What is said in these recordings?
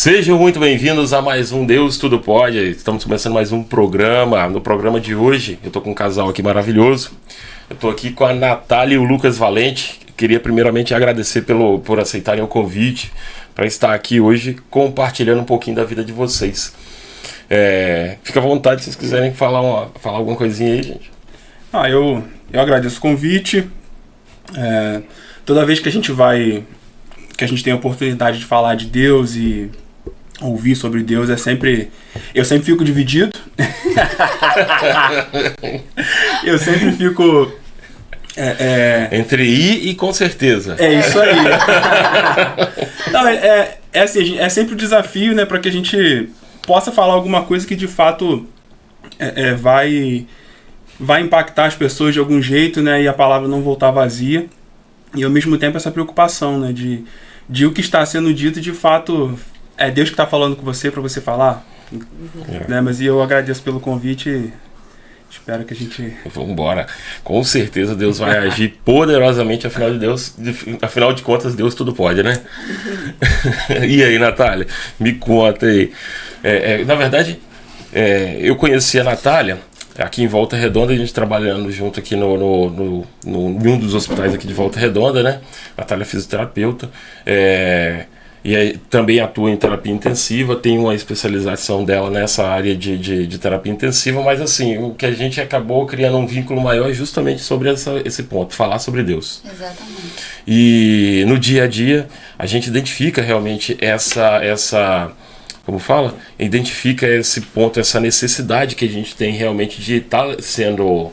Sejam muito bem-vindos a mais um Deus Tudo Pode. Estamos começando mais um programa. No programa de hoje, eu estou com um casal aqui maravilhoso. Eu estou aqui com a Natália e o Lucas Valente. Queria primeiramente agradecer por aceitarem o convite para estar aqui hoje compartilhando um pouquinho da vida de vocês. Fica à vontade se vocês quiserem falar alguma coisinha aí, gente. Eu agradeço o convite. Toda vez que a gente tem a oportunidade de falar de Deus e ouvir sobre Deus, eu sempre fico dividido. Eu sempre fico entre ir e com certeza. É isso aí. Não, assim, é sempre um desafio, né, para que a gente possa falar alguma coisa que de fato vai impactar as pessoas de algum jeito, né, e a palavra não voltar vazia. E ao mesmo tempo essa preocupação, né, de o que está sendo dito, de fato, é Deus que está falando com você para você falar. Né? Mas eu agradeço pelo convite e espero que a gente... Vamos embora. Com certeza Deus vai agir poderosamente, afinal de contas, Deus tudo pode, né? E aí, Natália? Me conta aí. Na verdade, eu conheci a Natália aqui em Volta Redonda, a gente trabalhando junto aqui em um dos hospitais aqui de Volta Redonda, né? Natália é fisioterapeuta, e aí, também atua em terapia intensiva, tem uma especialização dela nessa área de terapia intensiva, mas assim, o que a gente acabou criando um vínculo maior é justamente sobre esse ponto, falar sobre Deus. Exatamente. E no dia a dia, a gente identifica realmente como fala? Identifica esse ponto, essa necessidade que a gente tem realmente de estar sendo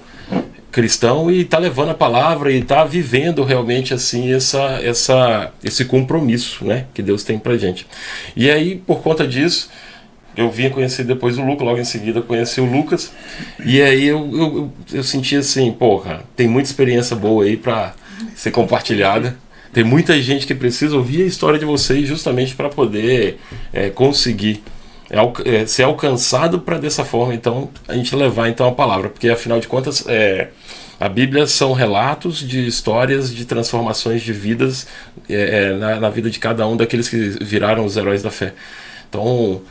cristão e estar levando a palavra e estar vivendo realmente assim esse compromisso, né, que Deus tem pra gente. E aí, por conta disso, eu vim conhecer depois o Lucas, logo em seguida conheci o Lucas, e aí eu senti assim, cara, tem muita experiência boa aí pra ser compartilhada. Tem muita gente que precisa ouvir a história de vocês justamente para poder conseguir ser alcançado para dessa forma, então, a gente levar então a palavra, porque afinal de contas a Bíblia são relatos de histórias de transformações de vidas na vida de cada um daqueles que viraram os heróis da fé. Então,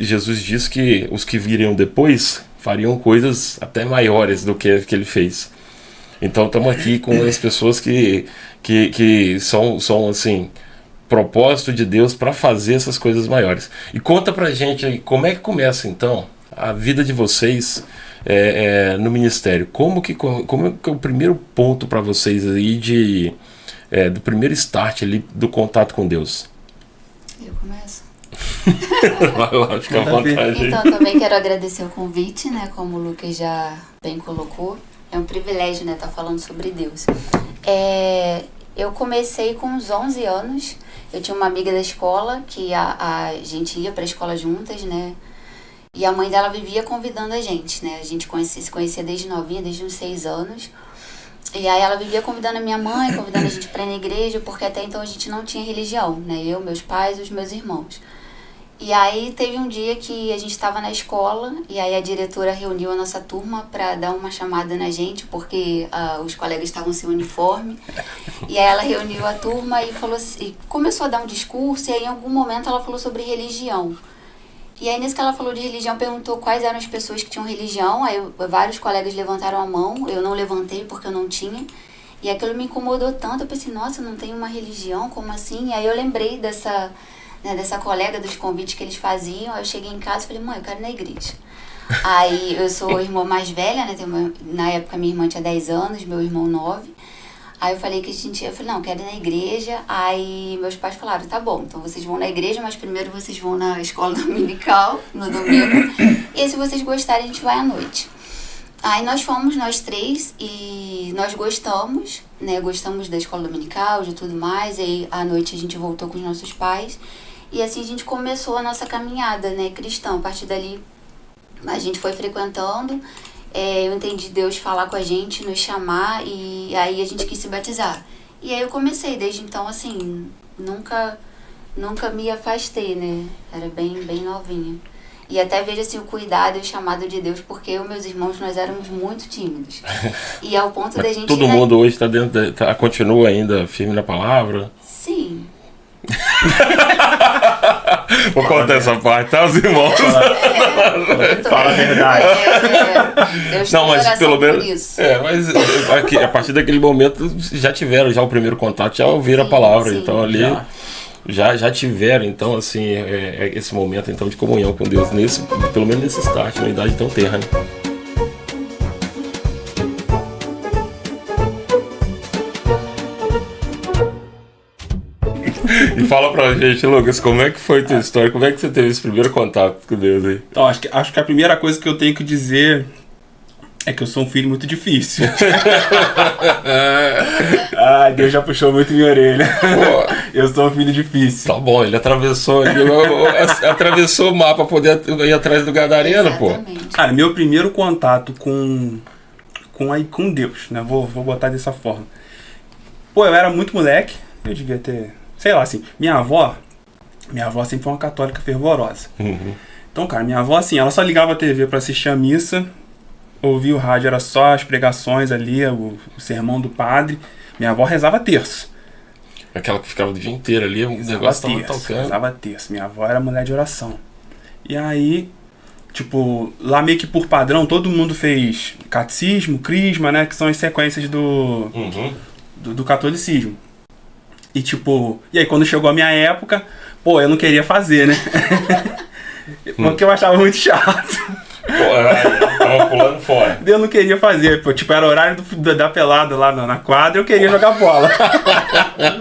Jesus diz que os que viriam depois fariam coisas até maiores do que ele fez. Então estamos aqui com as pessoas que são assim, propósito de Deus para fazer essas coisas maiores. E conta pra gente aí, como é que começa então a vida de vocês no ministério? Como é o primeiro ponto para vocês aí do primeiro start ali do contato com Deus? Eu começo? Vai lá, fica à vontade. Então também quero agradecer o convite, né, como o Lucas já bem colocou. É um privilégio, né, estar falando sobre Deus. Eu comecei com uns 11 anos. Eu tinha uma amiga da escola que a gente ia para a escola juntas, né? E a mãe dela vivia convidando a gente, né? A gente se conhecia desde novinha, desde uns 6 anos. E aí ela vivia convidando a minha mãe, convidando a gente para ir na igreja, porque até então a gente não tinha religião, né? Eu, meus pais e os meus irmãos. E aí teve um dia que a gente estava na escola e aí a diretora reuniu a nossa turma para dar uma chamada na gente, porque os colegas estavam sem uniforme. E aí ela reuniu a turma e falou assim, começou a dar um discurso, e aí em algum momento ela falou sobre religião. E aí nisso que ela falou de religião, perguntou quais eram as pessoas que tinham religião. Aí vários colegas levantaram a mão, eu não levantei porque eu não tinha. E aquilo me incomodou tanto, eu pensei, nossa, eu não tenho uma religião, como assim? E aí eu lembrei dessa colega, dos convites que eles faziam. Aí eu cheguei em casa e falei, mãe, eu quero ir na igreja. Aí eu sou a irmã mais velha, né? Na época minha irmã tinha 10 anos, meu irmão 9. Aí eu falei que eu falei, não, eu quero ir na igreja. Aí meus pais falaram, tá bom, então vocês vão na igreja, mas primeiro vocês vão na escola dominical, no domingo. E aí, se vocês gostarem, a gente vai à noite. Aí nós fomos, nós três, e nós gostamos, né? Gostamos da escola dominical, de tudo mais. E aí à noite a gente voltou com os nossos pais. E assim a gente começou a nossa caminhada, né, cristã. A partir dali a gente foi frequentando. Eu entendi Deus falar com a gente, nos chamar, e aí a gente quis se batizar. E aí eu comecei, desde então, assim, nunca me afastei, né? Era bem novinha. E até vejo assim, o cuidado e o chamado de Deus, porque eu e meus irmãos, nós éramos muito tímidos. E ao ponto da gente... Todo mundo hoje está continua ainda firme na palavra? Sim. Vou contar essa parte, tá, os irmãos? Fala a verdade. Eu estou Não, em mas oração pelo por menos. isso. Mas a partir daquele momento já tiveram já o primeiro contato, já ouviram a Sim, palavra. sim. Então ali já tiveram, então, assim, esse momento então, de comunhão com Deus, pelo menos nesse start, numa idade tão terra, né? E fala pra gente, Lucas, como é que foi a tua história? Como é que você teve esse primeiro contato com Deus aí? Então, acho que a primeira coisa que eu tenho que dizer é que eu sou um filho muito difícil. Deus já puxou muito minha orelha. Eu sou um filho difícil. Tá bom, ele atravessou o mapa pra poder ir atrás do Gadareno, pô. Exatamente. Cara, meu primeiro contato com Deus, né? Vou botar dessa forma. Pô, eu era muito moleque, eu devia ter, sei lá, assim, minha avó sempre foi uma católica fervorosa. Uhum. Então, cara, minha avó, assim, ela só ligava a TV pra assistir a missa, ouvia o rádio, era só as pregações ali, o sermão do padre. Minha avó rezava terço. Aquela que ficava o dia inteiro ali, o negócio tava tocando. Rezava terço. Minha avó era mulher de oração. E aí, tipo, lá meio que por padrão, todo mundo fez catecismo, crisma, né? Que são as sequências do catolicismo. E tipo, e aí quando chegou a minha época, pô, eu não queria fazer, né? Porque eu achava muito chato. Tava pulando fora. Eu não queria fazer, pô, tipo, era horário da pelada lá na quadra, eu queria jogar bola.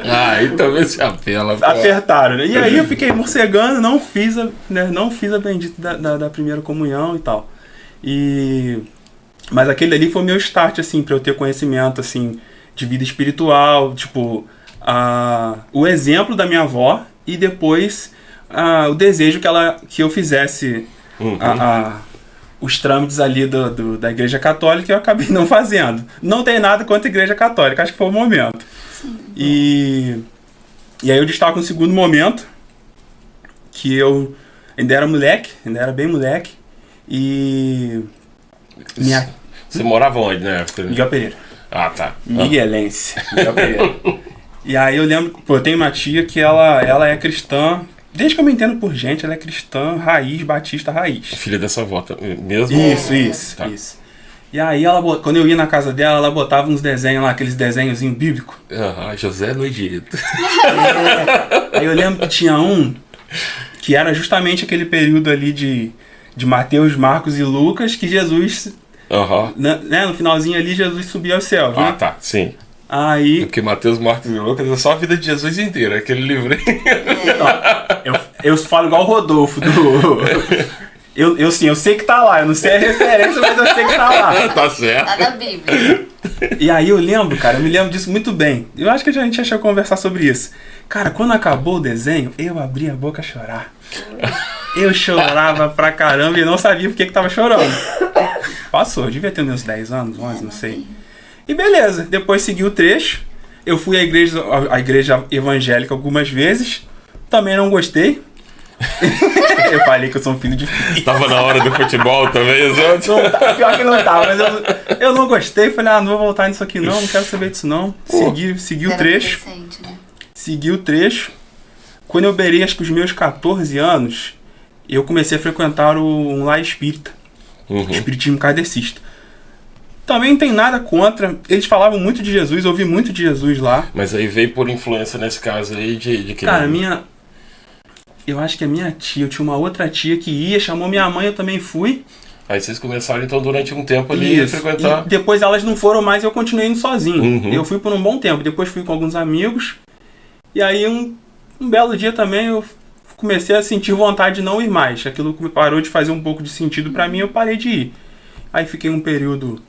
Aí também se apela, pô. Apertaram, né? E aí eu fiquei morcegando, não fiz a bendita da primeira comunhão e tal. Mas aquele ali foi o meu start, assim, pra eu ter conhecimento, assim, de vida espiritual, tipo, o exemplo da minha avó e depois o desejo que eu fizesse os trâmites ali da Igreja Católica, eu acabei não fazendo. Não tem nada contra a Igreja Católica, acho que foi o momento. E aí eu destaco um segundo momento, que eu ainda era bem moleque, e Você morava onde na época? Miguel Pereira. Ah, tá. Miguelense. Miguel Pereira. E aí eu lembro, pô, eu tenho uma tia que ela é cristã. Desde que eu me entendo por gente, ela é cristã, raiz, batista, raiz. Filha dessa avó mesmo? Isso. Tá. Isso. E aí, quando eu ia na casa dela, ela botava uns desenhos lá, aqueles desenhozinhos bíblicos. José no Egito. Aí eu lembro que tinha um que era justamente aquele período ali de Mateus, Marcos e Lucas, que Jesus, né, no finalzinho ali, Jesus subia ao céu. Viu? Ah, tá, sim. Aí... Porque Mateus, Marcos e Lucas é só a vida de Jesus inteira, aquele livro aí. Eu falo igual o Rodolfo eu sei que tá lá, eu não sei a referência, mas eu sei que tá lá. Tá certo. Tá na Bíblia. E aí eu me lembro disso muito bem. Eu acho que a gente já chegou a conversar sobre isso. Cara, quando acabou o desenho, eu abri a boca a chorar. Eu chorava pra caramba e não sabia por que tava chorando. Passou, eu devia ter meus 10 anos, 11, não sei. E beleza, depois segui o trecho. Eu fui à igreja evangélica algumas vezes. Também não gostei. Eu falei que eu sou um filho de filho. Tava na hora do futebol também, os outros? Pior que não tava, mas eu não gostei. Falei, não vou voltar nisso aqui não quero saber disso não. Segui o trecho. Né? Segui o trecho. Quando eu beirei acho que os meus 14 anos, eu comecei a frequentar um lar espírita. Espiritismo kardecista. Também não tem nada contra. Eles falavam muito de Jesus, eu ouvi muito de Jesus lá. Mas aí veio por influência nesse caso aí de que... Cara, eu acho que a minha tia, eu tinha uma outra tia que ia, chamou minha mãe, eu também fui. Aí vocês começaram então durante um tempo ali a frequentar. E depois elas não foram mais, eu continuei indo sozinho. Eu fui por um bom tempo, depois fui com alguns amigos. E aí um belo dia também eu comecei a sentir vontade de não ir mais. Aquilo parou de fazer um pouco de sentido pra mim, eu parei de ir. Aí fiquei um período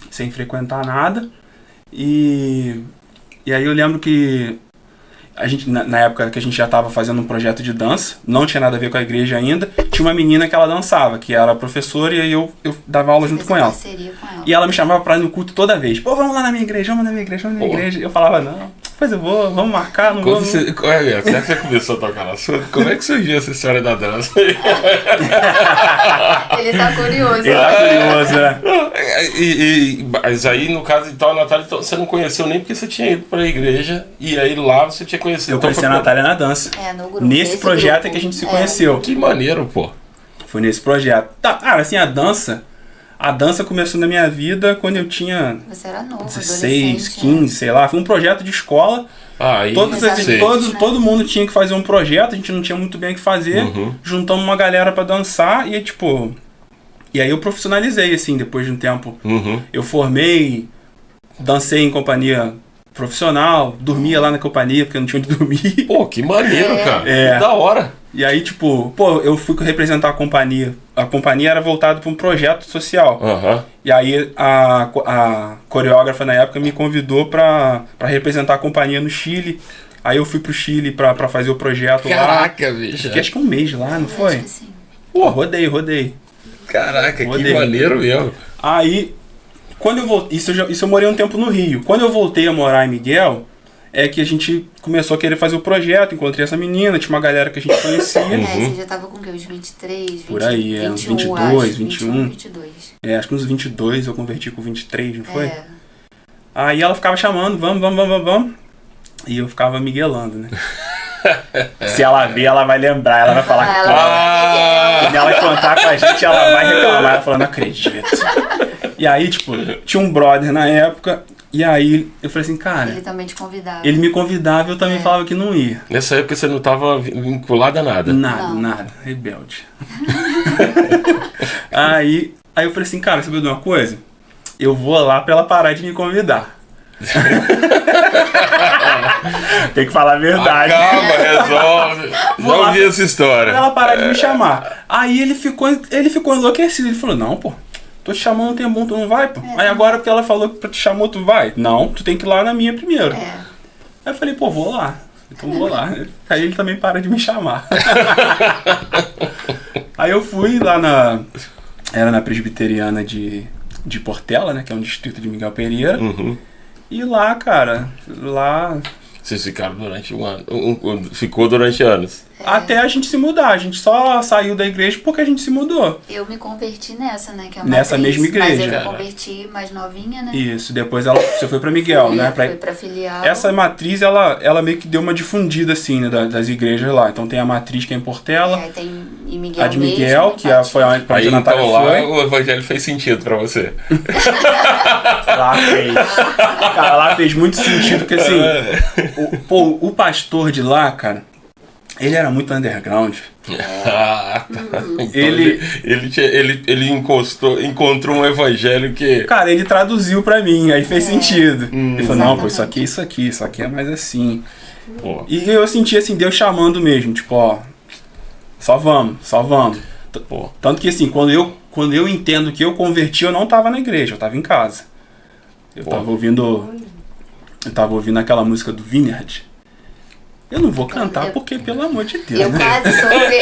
sem frequentar nada. E aí eu lembro que a gente, na época que a gente já estava fazendo um projeto de dança, não tinha nada a ver com a igreja ainda, tinha uma menina que ela dançava, que era professora, e aí eu dava aula junto com ela. Com ela. E ela me chamava pra ir no culto toda vez. Pô, vamos lá na minha igreja, vamos na minha igreja, vamos na minha igreja. Eu falava, não, Depois vamos marcar, não Quando vamos. você, será que você começou a tocar na sua? Como é que surgiu essa história da dança? Ele tá curioso. Ele tá curioso, né? Mas aí, no caso, então, a Natália, então, você não conheceu nem porque você tinha ido pra igreja, e aí lá você tinha conhecido. Eu Então, conheci a Natália na dança. No grupo. Nesse projeto grupo. é que a gente se conheceu. Que maneiro, pô. Foi nesse projeto. Tá, cara, assim, a dança começou na minha vida quando eu tinha Você era novo, 16, adolescente, 15, sei lá. Foi um projeto de escola. Aí, Exatamente. Todo mundo tinha que fazer um projeto, a gente não tinha muito bem o que fazer. Juntamos uma galera pra dançar e, tipo... E aí eu profissionalizei, assim, depois de um tempo. Eu formei, dancei em companhia profissional, dormia lá na companhia porque eu não tinha onde dormir. Pô, que maneiro, cara. É. Que da hora. E aí, tipo, eu fui representar a companhia. A companhia era voltada para um projeto social. E aí a coreógrafa na época me convidou para representar a companhia no Chile. Aí eu fui pro Chile para fazer o projeto lá. Caraca, bicho. Fiquei acho que um mês lá, não foi? Acho que sim. Pô, rodei. Caraca, que Odeio. maneiro mesmo. Aí, quando eu voltei... Isso eu morei um tempo no Rio. Quando eu voltei a morar em Miguel, é que a gente começou a querer fazer o projeto. Encontrei essa menina, tinha uma galera que a gente conhecia. Você já tava com o quê? Uns 23, 20, Por aí, 21, uns 22, acho, 21. 22. Acho que uns 22 eu converti com 23, não foi? É. Aí ela ficava chamando, vamos. E eu ficava miguelando, né? Se ela ver, ela vai lembrar, ela vai falar que quando ela encontrar com a gente, ela vai reclamar. Ela fala, não acredito. E aí, tipo, tinha um brother na época, e aí eu falei assim, cara, Ele também te convidava. ele me convidava e eu também falava que não ia. Nessa época você não tava vinculado a nada. Nada, rebelde. aí eu falei assim, cara, sabe de uma coisa? Eu vou lá pra ela parar de me convidar. Tem que falar a verdade. Acaba, resolve. Vou Já lá. ouvi essa história. Pra ela parar de me chamar. Aí ele ficou enlouquecido. Ele falou, não, pô, tô te chamando um tempo, tu não vai, pô. Aí agora porque ela falou que te chamou, tu vai? Não, tu tem que ir lá na minha primeiro. Aí eu falei, pô, vou lá. Então vou lá. Aí ele também para de me chamar. Aí eu fui lá era na Presbiteriana de Portela, né? Que é um distrito de Miguel Pereira. E lá, cara, Vocês ficaram durante um ano. Ficou durante anos. até a gente se mudar. A gente só saiu da igreja porque a gente se mudou. Eu me converti nessa, né? Que é uma Nessa matriz, mesma igreja. Mas eu me Cara. converti mais novinha, né? Isso, depois você foi pra Miguel, né? Foi pra filial. Essa matriz, ela meio que deu uma difundida, assim, né, das igrejas lá. Então tem a matriz que é em Portela, Aí tem em Miguel a de Miguel, mesmo, que foi onde Aí a Natália então lá foi. o evangelho fez sentido pra você. Lá fez. Cara, lá fez muito sentido, porque assim, o pastor de lá, cara, ele era muito underground. Ah, tá. Então Ele- ele encontrou um evangelho que. Cara, ele traduziu pra mim, aí fez sentido. Ele falou, não, pô, isso aqui é mais assim. Pô, E eu senti assim, Deus chamando mesmo, tipo, ó, só vamos. pô. Tanto que assim, quando eu entendo que eu converti, eu não tava na igreja, eu tava em casa. Eu tava ouvindo aquela música do Vineyard. Eu não vou cantar porque, pelo amor de Deus, Eu né? quase sofri.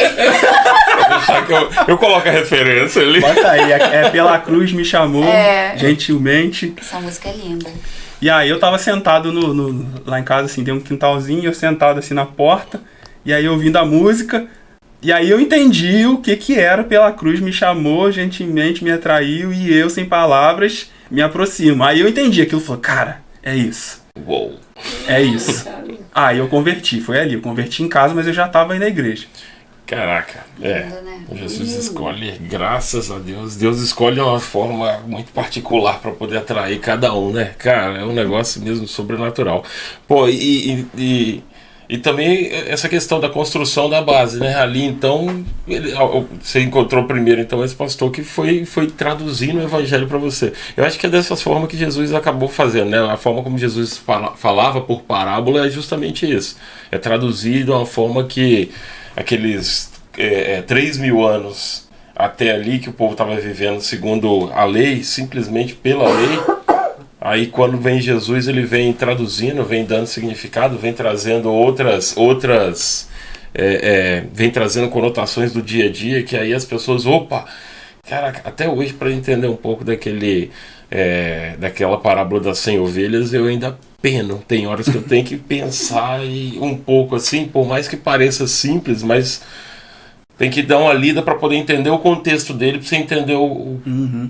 Deixar que eu coloco a referência ali. Bota aí, é Pela Cruz me chamou, gentilmente. Essa música é linda. E aí eu tava sentado lá em casa, assim, tem um quintalzinho, eu sentado assim na porta, e aí ouvindo a música, e aí eu entendi o que era Pela Cruz me chamou, gentilmente me atraiu, e eu, sem palavras, me aproximo. Aí eu entendi aquilo, falei, cara, é isso. Uou. É isso. Aí eu converti, foi ali. Eu converti em casa, mas eu já tava aí na igreja. Caraca, é. Lindo, né? Jesus escolhe, graças a Deus, Deus escolhe uma forma muito particular para poder atrair cada um, né? Cara, é um negócio mesmo sobrenatural. Pô, e também essa questão da construção da base, né? Ali, então, você encontrou primeiro, então, esse pastor que foi traduzindo o evangelho para você. Eu acho que é dessas formas que Jesus acabou fazendo, né? A forma como Jesus falava por parábola é justamente isso. É traduzir de uma forma que aqueles 3.000 anos até ali que o povo estava vivendo segundo a lei, simplesmente pela lei. Aí quando vem Jesus, ele vem traduzindo, vem dando significado, vem trazendo vem trazendo conotações do dia a dia, que aí as pessoas, opa, caraca, até hoje para entender um pouco daquela parábola das 100 ovelhas, eu ainda peno. Tem horas que eu tenho que pensar um pouco assim, por mais que pareça simples, mas tem que dar uma lida para poder entender o contexto dele, para você entender o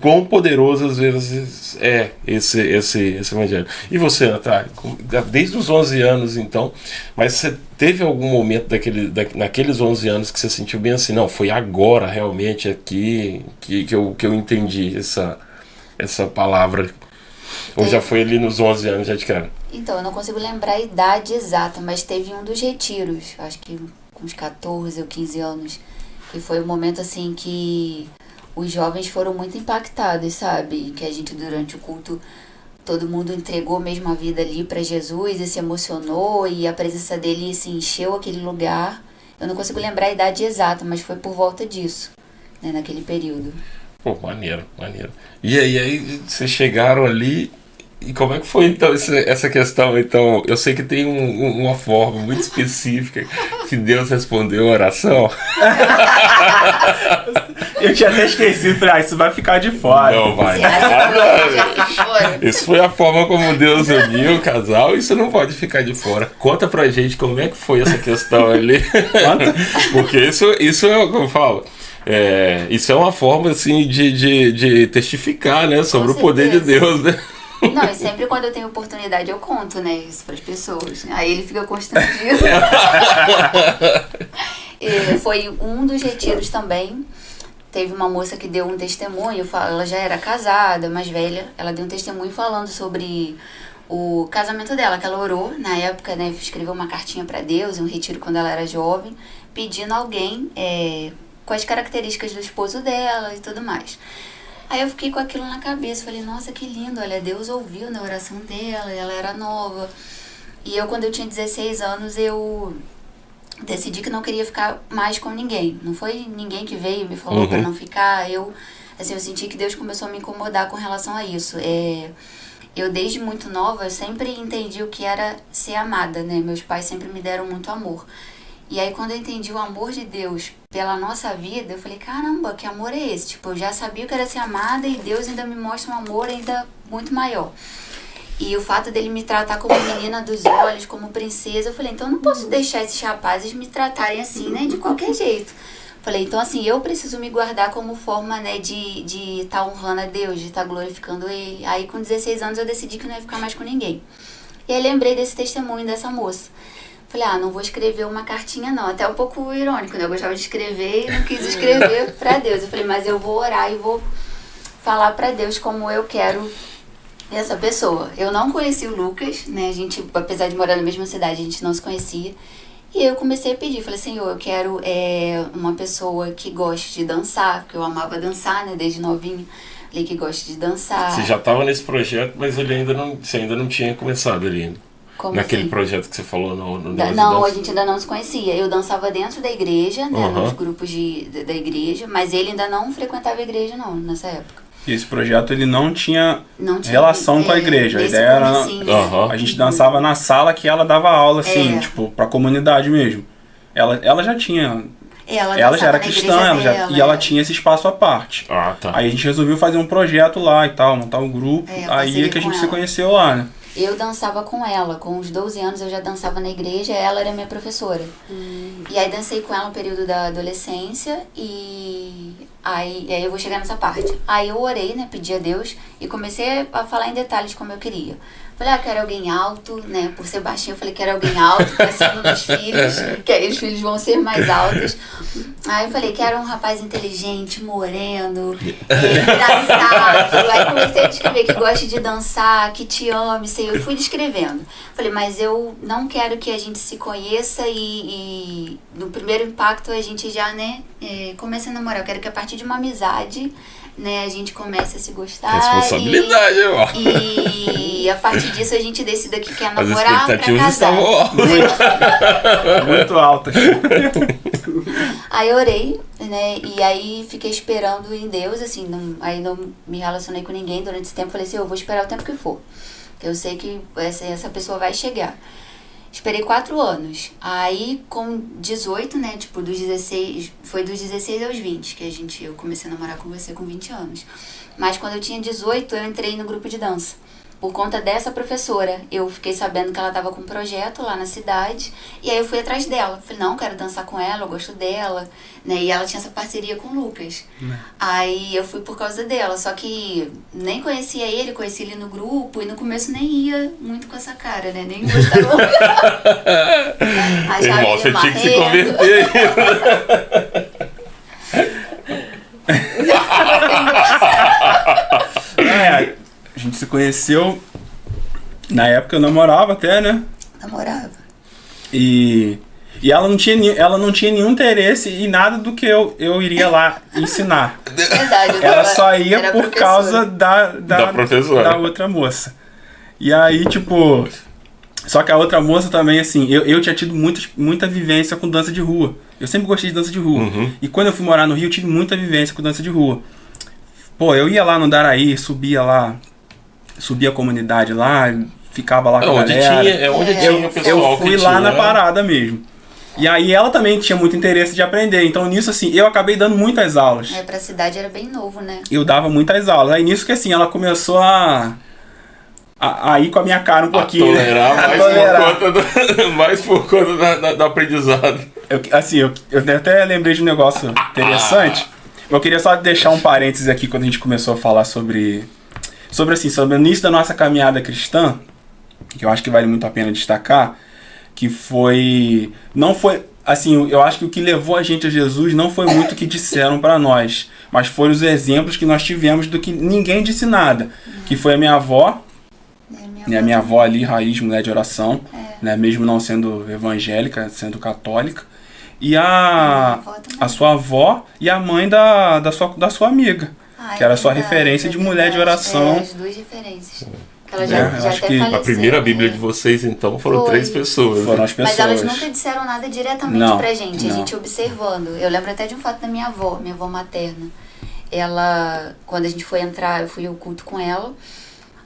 quão poderoso às vezes é esse evangelho. E você, Natália, desde os 11 anos então, mas você teve algum momento naqueles 11 anos que você sentiu bem assim, não, foi agora realmente aqui que eu entendi essa palavra, ou já foi ali nos 11 anos já de cara? Então, eu não consigo lembrar a idade exata, mas teve um dos retiros, acho que com uns 14 ou 15 anos, que foi um momento assim que os jovens foram muito impactados, sabe? Que a gente durante o culto, todo mundo entregou mesmo a vida ali para Jesus e se emocionou e a presença dele se encheu aquele lugar. Eu não consigo lembrar a idade exata, mas foi por volta disso, né, naquele período. Pô, maneiro. E aí vocês chegaram ali. E como é que foi então essa questão? Então, eu sei que tem uma forma muito específica que Deus respondeu a oração. Eu tinha até esquecido, falei, isso vai ficar de fora. Não vai. Você acha que foi? Isso foi a forma como Deus uniu o casal, isso não pode ficar de fora. Conta pra gente como é que foi essa questão ali. Porque isso é o que eu falo. Isso é uma forma assim de testificar, né, sobre o poder de Deus, né? Não, e sempre quando eu tenho oportunidade eu conto, né, isso para as pessoas. Aí ele fica constrangido. Foi um dos retiros também. Teve uma moça que deu um testemunho, ela já era casada, mais velha. Ela deu um testemunho falando sobre o casamento dela, que ela orou na época, né, escreveu uma cartinha para Deus, um retiro quando ela era jovem, pedindo alguém com as características do esposo dela e tudo mais. Aí eu fiquei com aquilo na cabeça, falei, nossa, que lindo, olha, Deus ouviu na oração dela, ela era nova. E eu, quando eu tinha 16 anos, eu decidi que não queria ficar mais com ninguém. Não foi ninguém que veio e me falou pra não ficar, eu senti que Deus começou a me incomodar com relação a isso. Eu, desde muito nova, eu sempre entendi o que era ser amada, né? Meus pais sempre me deram muito amor. E aí, quando eu entendi o amor de Deus pela nossa vida, eu falei, caramba, que amor é esse? Tipo, eu já sabia o que era ser amada e Deus ainda me mostra um amor ainda muito maior. E o fato dele me tratar como menina dos olhos, como princesa, eu falei, então eu não posso deixar esses rapazes me tratarem assim, né, de qualquer jeito. Falei, então assim, eu preciso me guardar como forma, né, de estar honrando a Deus, de estar glorificando Ele. Aí, com 16 anos, eu decidi que não ia ficar mais com ninguém. E aí, lembrei desse testemunho dessa moça. Falei, não vou escrever uma cartinha não, até um pouco irônico, né? Eu gostava de escrever e não quis escrever pra Deus. Eu falei, mas eu vou orar e vou falar pra Deus como eu quero essa pessoa. Eu não conheci o Lucas, né? A gente, apesar de morar na mesma cidade, a gente não se conhecia. E eu comecei a pedir, falei, Senhor, eu quero uma pessoa que goste de dançar, porque eu amava dançar, né? Desde novinho. Falei que goste de dançar. Você já estava nesse projeto, mas você ainda não tinha começado ali ainda. Como naquele assim? Projeto que você falou no Não, a gente ainda não se conhecia. Eu dançava dentro da igreja, né, Uhum. nos grupos da igreja, mas ele ainda não frequentava a igreja, não, nessa época. E esse projeto, ele não tinha Não tinha relação com a igreja. A nesse ideia era... comecinho, né? Aham. A gente dançava na sala que ela dava aula, assim, tipo, pra comunidade mesmo. Ela já tinha... Ela já dançava era na cristã, igreja dela, e ela tinha esse espaço à parte. Ah, tá. Aí a gente resolveu fazer um projeto lá e tal, montar um grupo. eu Aí parceria é que a com gente se ela. conheceu lá, né? Eu dançava com ela, com os 12 anos eu já dançava na igreja, ela era minha professora. E aí dancei com ela no período da adolescência e aí eu vou chegar nessa parte. Aí eu orei, né, pedi a Deus e comecei a falar em detalhes como eu queria. Falei, quero alguém alto, né, por ser baixinho, eu falei, quero alguém alto, pensando nos filhos, que aí os filhos vão ser mais altos. Aí eu falei, quero um rapaz inteligente, moreno, engraçado. Aí comecei a descrever que goste de dançar, que te ame, sei, eu fui descrevendo. Falei, mas eu não quero que a gente se conheça e no primeiro impacto a gente já, né, comece a namorar. Eu quero que a partir de uma amizade, né, a gente comece a se gostar. Responsabilidade, ó. E a partir disso a gente decida que quer As namorar pra expectativas casar. estavam altas. Muito altas. Aí orei, né, e aí fiquei esperando em Deus, assim, aí não me relacionei com ninguém durante esse tempo. Falei assim, eu vou esperar o tempo que for, que eu sei que essa pessoa vai chegar. Esperei 4 anos. Aí, com 18, né, tipo, foi dos 16 aos 20 que eu comecei a namorar com você com 20 anos. Mas quando eu tinha 18, eu entrei no grupo de dança. por conta dessa professora. Eu fiquei sabendo que ela estava com um projeto lá na cidade, e aí eu fui atrás dela. Falei, não, quero dançar com ela, eu gosto dela, né? E ela tinha essa parceria com o Lucas. Aí eu fui por causa dela, só que nem conhecia ele, conheci ele no grupo, e no começo nem ia muito com essa cara, né? Nem gostava. Irmão, você tinha que se converter aí. A gente se conheceu, na época eu namorava até, né? Namorava. E ela não tinha nenhum interesse em nada do que eu iria lá ensinar. Verdade. Ela só ia era por professora. causa da professora. Da outra moça. E aí, tipo... Só que a outra moça também, assim, eu tinha tido muita vivência com dança de rua. Eu sempre gostei de dança de rua. E quando eu fui morar no Rio, eu tive muita vivência com dança de rua. Pô, eu ia lá no Daraí, subia a comunidade lá, ficava lá com a galera. Onde tinha o pessoal. Eu fui lá na parada mesmo. E aí ela também tinha muito interesse de aprender. Então nisso, assim, eu acabei dando muitas aulas. Pra cidade era bem novo, né? Eu dava muitas aulas. Aí nisso que, assim, ela começou a ir com a minha cara um pouquinho. Tolerar mais por conta do aprendizado. Eu até lembrei de um negócio interessante. Eu queria só deixar um parênteses aqui quando a gente começou a falar sobre o início da nossa caminhada cristã, que eu acho que vale muito a pena destacar, que não foi, assim, eu acho que o que levou a gente a Jesus não foi muito o que disseram para nós, mas foram os exemplos que nós tivemos do que ninguém disse nada, que foi a minha avó, minha avó ali, raiz, mulher de oração, né, mesmo não sendo evangélica, sendo católica, e a sua avó e a mãe da sua amiga, que era a sua referência de mulher de oração. As duas referências. Ela já acho até que faleceu, A primeira Bíblia de vocês, então, foram 3 pessoas. Foram as pessoas. Mas elas nunca disseram nada diretamente pra gente, a não. gente observando. Eu lembro até de um fato da minha avó materna. Ela, quando a gente foi entrar, eu fui ao culto com ela.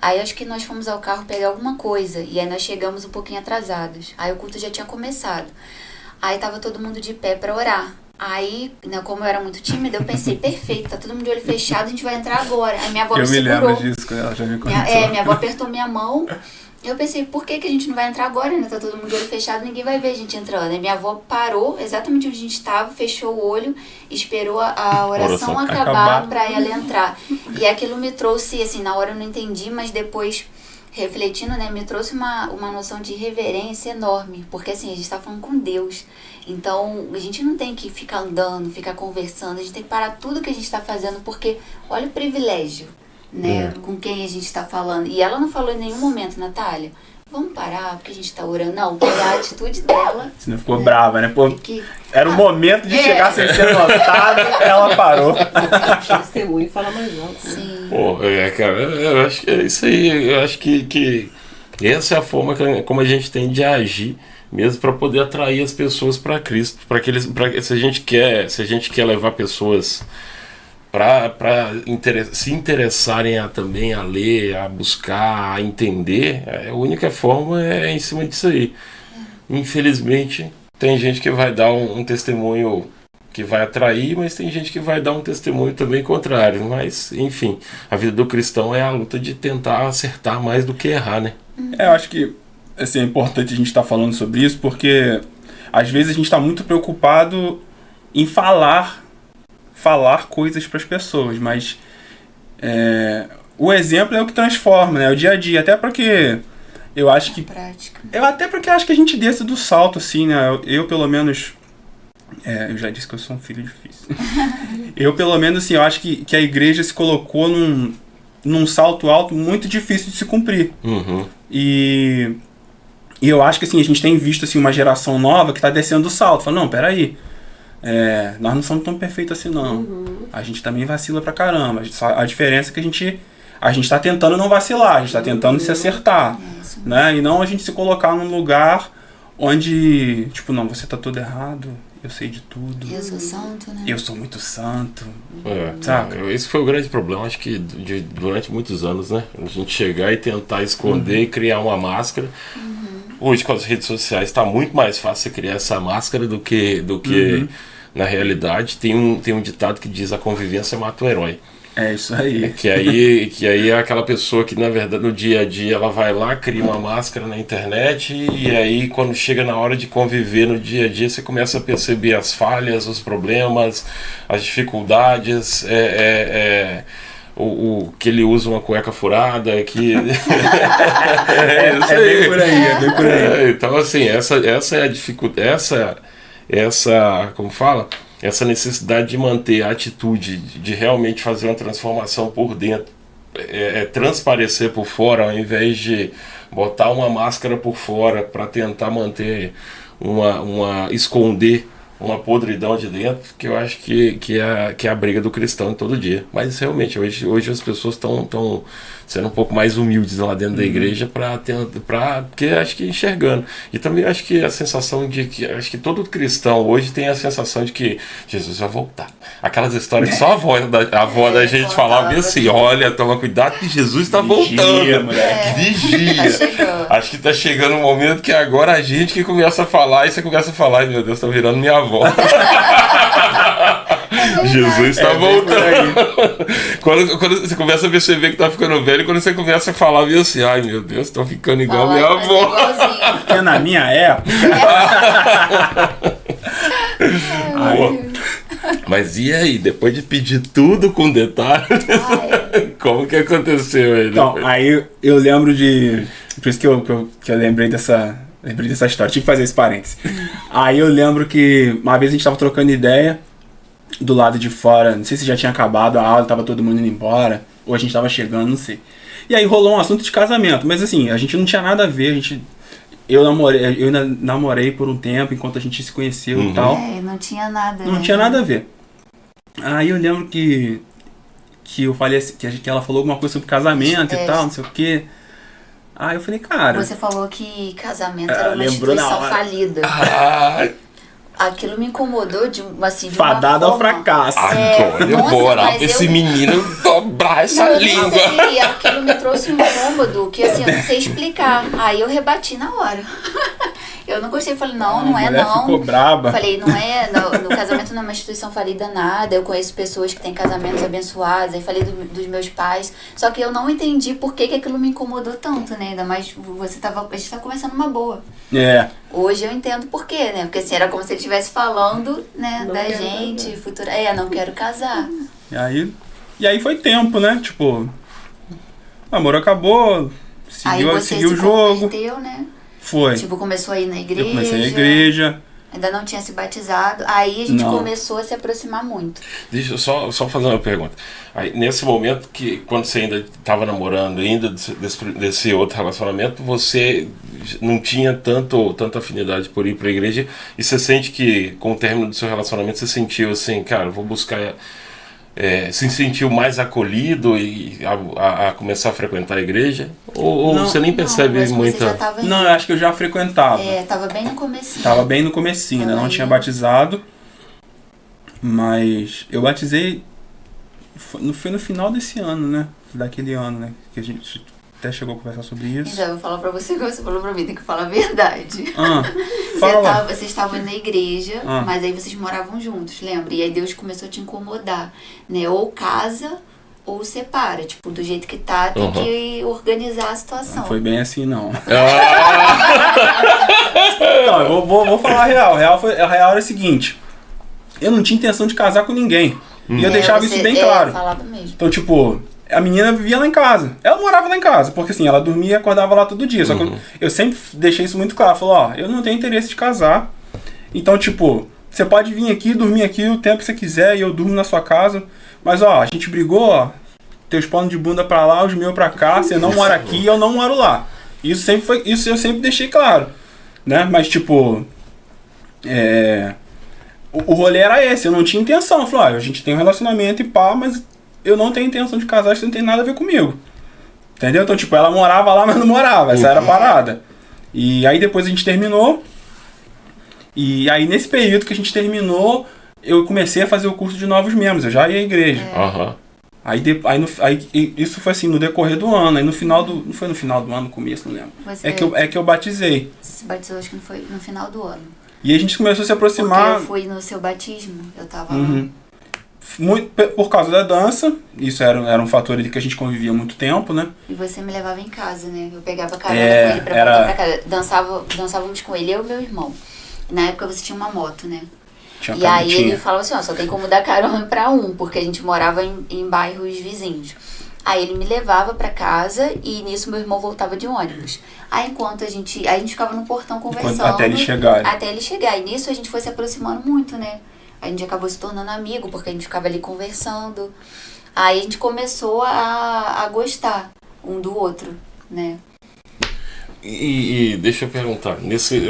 Aí acho que nós fomos ao carro pegar alguma coisa. E aí nós chegamos um pouquinho atrasados. Aí o culto já tinha começado. Aí tava todo mundo de pé pra orar. Aí, né, como eu era muito tímida, eu pensei, perfeito, tá todo mundo de olho fechado, a gente vai entrar agora. Aí minha avó me segurou. Eu me lembro disso, ela já me contou. Minha avó apertou minha mão. Eu pensei, por que a gente não vai entrar agora, né? Tá todo mundo de olho fechado, ninguém vai ver a gente entrando. Aí minha avó parou exatamente onde a gente estava, fechou o olho, esperou a oração acabar pra ela entrar. E aquilo me trouxe, assim, na hora eu não entendi, mas depois, refletindo, né, me trouxe uma noção de reverência enorme. Porque, assim, a gente tá falando com Deus. Então, a gente não tem que ficar andando, ficar conversando, a gente tem que parar tudo que a gente tá fazendo, porque olha o privilégio, né, com quem a gente tá falando. E ela não falou em nenhum momento, Natália, vamos parar porque a gente tá orando. Não, foi a atitude dela. Você não ficou brava, né? Pô, era o momento de É. chegar sem ser notado, ela parou. Testemunho fala mais alto. Sim. Pô, cara, eu acho que é isso aí. Eu acho que essa é a forma como a gente tem de agir, mesmo para poder atrair as pessoas para Cristo, se a gente quer levar pessoas para se interessarem também a ler, a buscar, a entender, a única forma é em cima disso aí. Infelizmente, tem gente que vai dar um testemunho que vai atrair, mas tem gente que vai dar um testemunho também contrário. Mas, enfim, a vida do cristão é a luta de tentar acertar mais do que errar, né? Eu acho que assim, é importante a gente estar falando sobre isso, porque às vezes a gente está muito preocupado em falar coisas para as pessoas, mas o exemplo é o que transforma, né? O dia a dia, até porque eu acho que Prática. até porque eu acho que a gente desce do salto, assim, né? Eu pelo menos eu já disse que eu sou um filho difícil. Eu pelo menos, assim, eu acho que a igreja se colocou num salto alto muito difícil de se cumprir. E eu acho que, assim, a gente tem visto, assim, uma geração nova que está descendo do salto. Fala, não, peraí, nós não somos tão perfeitos assim, não. A gente também vacila pra caramba. A diferença é que a gente tá tentando não vacilar, a gente tá tentando se acertar, né? E não a gente se colocar num lugar onde, tipo, não, você tá todo errado, eu sei de tudo. Eu sou santo, né? Eu sou muito santo. Saca? Esse foi o grande problema, acho que durante muitos anos, né? A gente chegar e tentar esconder e criar uma máscara. Hoje, com as redes sociais, está muito mais fácil você criar essa máscara do que na realidade. Tem um ditado que diz: a convivência mata o herói. É isso aí. Que aí é aquela pessoa que, na verdade, no dia a dia, ela vai lá, cria uma máscara na internet e aí, quando chega na hora de conviver no dia a dia, você começa a perceber as falhas, os problemas, as dificuldades, o que ele usa uma cueca furada, que... É bem por aí, é bem por aí. Então, assim, essa é a dificuldade, como fala? Essa necessidade de manter a atitude, de realmente fazer uma transformação por dentro, transparecer por fora, ao invés de botar uma máscara por fora para tentar manter esconder uma podridão de dentro, que eu acho que é a briga do cristão em todo dia. Mas realmente, hoje as pessoas estão sendo um pouco mais humildes lá dentro da igreja porque acho que enxergando. E também acho que a sensação de que, acho que todo cristão hoje tem a sensação de que Jesus vai voltar. Aquelas histórias que só a avó da gente falava bem assim, olha, toma cuidado que Jesus está voltando. Vigia. Acho que está chegando um momento que agora a gente que começa a falar, e você começa a falar, meu Deus, está virando minha avó. Jesus está voltando. Quando você começa a perceber que está ficando velho, quando você começa a falar meio assim, ai meu Deus, estou ficando igual minha avó. Porque na minha época. Mas e aí, depois de pedir tudo com detalhes, como que aconteceu aí? Então, aí eu lembro de. Por isso que eu lembrei dessa história, tive que fazer esse parênteses. Aí eu lembro que uma vez a gente tava trocando ideia do lado de fora, não sei se já tinha acabado a aula, tava todo mundo indo embora, ou a gente tava chegando, não sei. E aí rolou um assunto de casamento, mas assim, a gente não tinha nada a ver, eu ainda namorei por um tempo enquanto a gente se conheceu e tal. Não tinha nada. Não tinha nada a ver. Aí eu lembro que eu falei assim, que ela falou alguma coisa sobre casamento e tal, não sei o quê. Aí eu falei, cara... Você falou que casamento era uma lembrou instituição falida. Aquilo me incomodou de uma fadada ao fracasso. Agora eu vou orar pra esse menino dobrar essa língua. Aquilo me trouxe um incômodo que assim, eu não sei explicar. Aí eu rebati na hora. Eu não gostei, falei, não é não. Ficou braba. Falei, não é, no casamento não é uma instituição falida nada. Eu conheço pessoas que têm casamentos abençoados. Aí falei dos meus pais. Só que eu não entendi por que aquilo me incomodou tanto, né? Ainda mais a gente tá conversando uma boa. Hoje eu entendo por quê, né? Porque assim, era como se ele estivesse falando, né, da gente, futura. Não quero casar. E aí foi tempo, né? Tipo, o namoro acabou, seguiu o jogo. Converteu, né? Foi. Tipo, começou a ir na igreja. Eu comecei na igreja. Ainda não tinha se batizado. Aí a gente começou a se aproximar muito. Deixa eu só fazer uma pergunta. Aí, nesse momento, quando você ainda estava namorando, ainda desse outro relacionamento, você não tinha tanta afinidade por ir para a igreja, e você sente que, com o término do seu relacionamento, você sentiu assim, cara, vou buscar... se sentiu mais acolhido e a começar a frequentar a igreja? Ou você nem percebe muita... Não, eu acho que eu já frequentava. Tava bem no comecinho. Tava bem no comecinho, ainda não tinha batizado. Mas eu batizei... Foi no final desse ano, né? Daquele ano, né? Que a gente até chegou a conversar sobre isso. Então, eu vou falar pra você que você falou pra mim, tem que falar a verdade. Fala. Vocês estavam na igreja, mas aí vocês moravam juntos, lembra? E aí Deus começou a te incomodar, né? Ou casa ou separa. Tipo, do jeito que tá, tem que organizar a situação. Não foi bem assim, não. Não, eu vou falar a real. A real era o seguinte. Eu não tinha intenção de casar com ninguém. E eu deixava isso bem claro. Falava mesmo. Então, tipo... A menina vivia lá em casa. Ela morava lá em casa, porque assim, ela dormia e acordava lá todo dia. Só que eu sempre deixei isso muito claro. Falei, eu não tenho interesse de casar. Então, tipo, você pode vir aqui, dormir aqui o tempo que você quiser e eu durmo na sua casa. Mas, a gente brigou, teus panos de bunda pra lá, os meus pra cá. Você não mora aqui e eu não moro lá. Isso eu sempre deixei claro. Né? Mas, tipo... O rolê era esse. Eu não tinha intenção. Eu falei, a gente tem um relacionamento e pá, mas... Eu não tenho intenção de casar, isso não tem nada a ver comigo. Entendeu? Então, tipo, ela morava lá, mas não morava. Essa era a parada. E aí depois a gente terminou. E aí nesse período que a gente terminou, eu comecei a fazer o curso de novos membros. Eu já ia à igreja. Aí isso foi assim, no decorrer do ano. Aí no final do... Não foi no final do ano, no começo, não lembro. É que eu batizei. Você se batizou, acho que não foi no final do ano. E a gente começou a se aproximar... Porque eu fui no seu batismo. Eu tava... Muito por causa da dança, isso era um fator ali que a gente convivia há muito tempo, né? E você me levava em casa, né? Eu pegava carona É, com ele pra era- voltar pra casa. Dançávamos com ele, eu e meu irmão. Na época você tinha uma moto, né? Tinha E aí tinha. ele falava assim, ó, só tem como dar carona pra um, porque a gente morava em bairros vizinhos. Aí ele me levava pra casa e nisso meu irmão voltava de ônibus. Aí enquanto a gente ficava no portão conversando. Até ele chegar. Até ele chegar. E nisso a gente foi se aproximando muito, né? A gente acabou se tornando amigo, porque a gente ficava ali conversando. Aí a gente começou a gostar um do outro, né? E deixa eu perguntar, nesse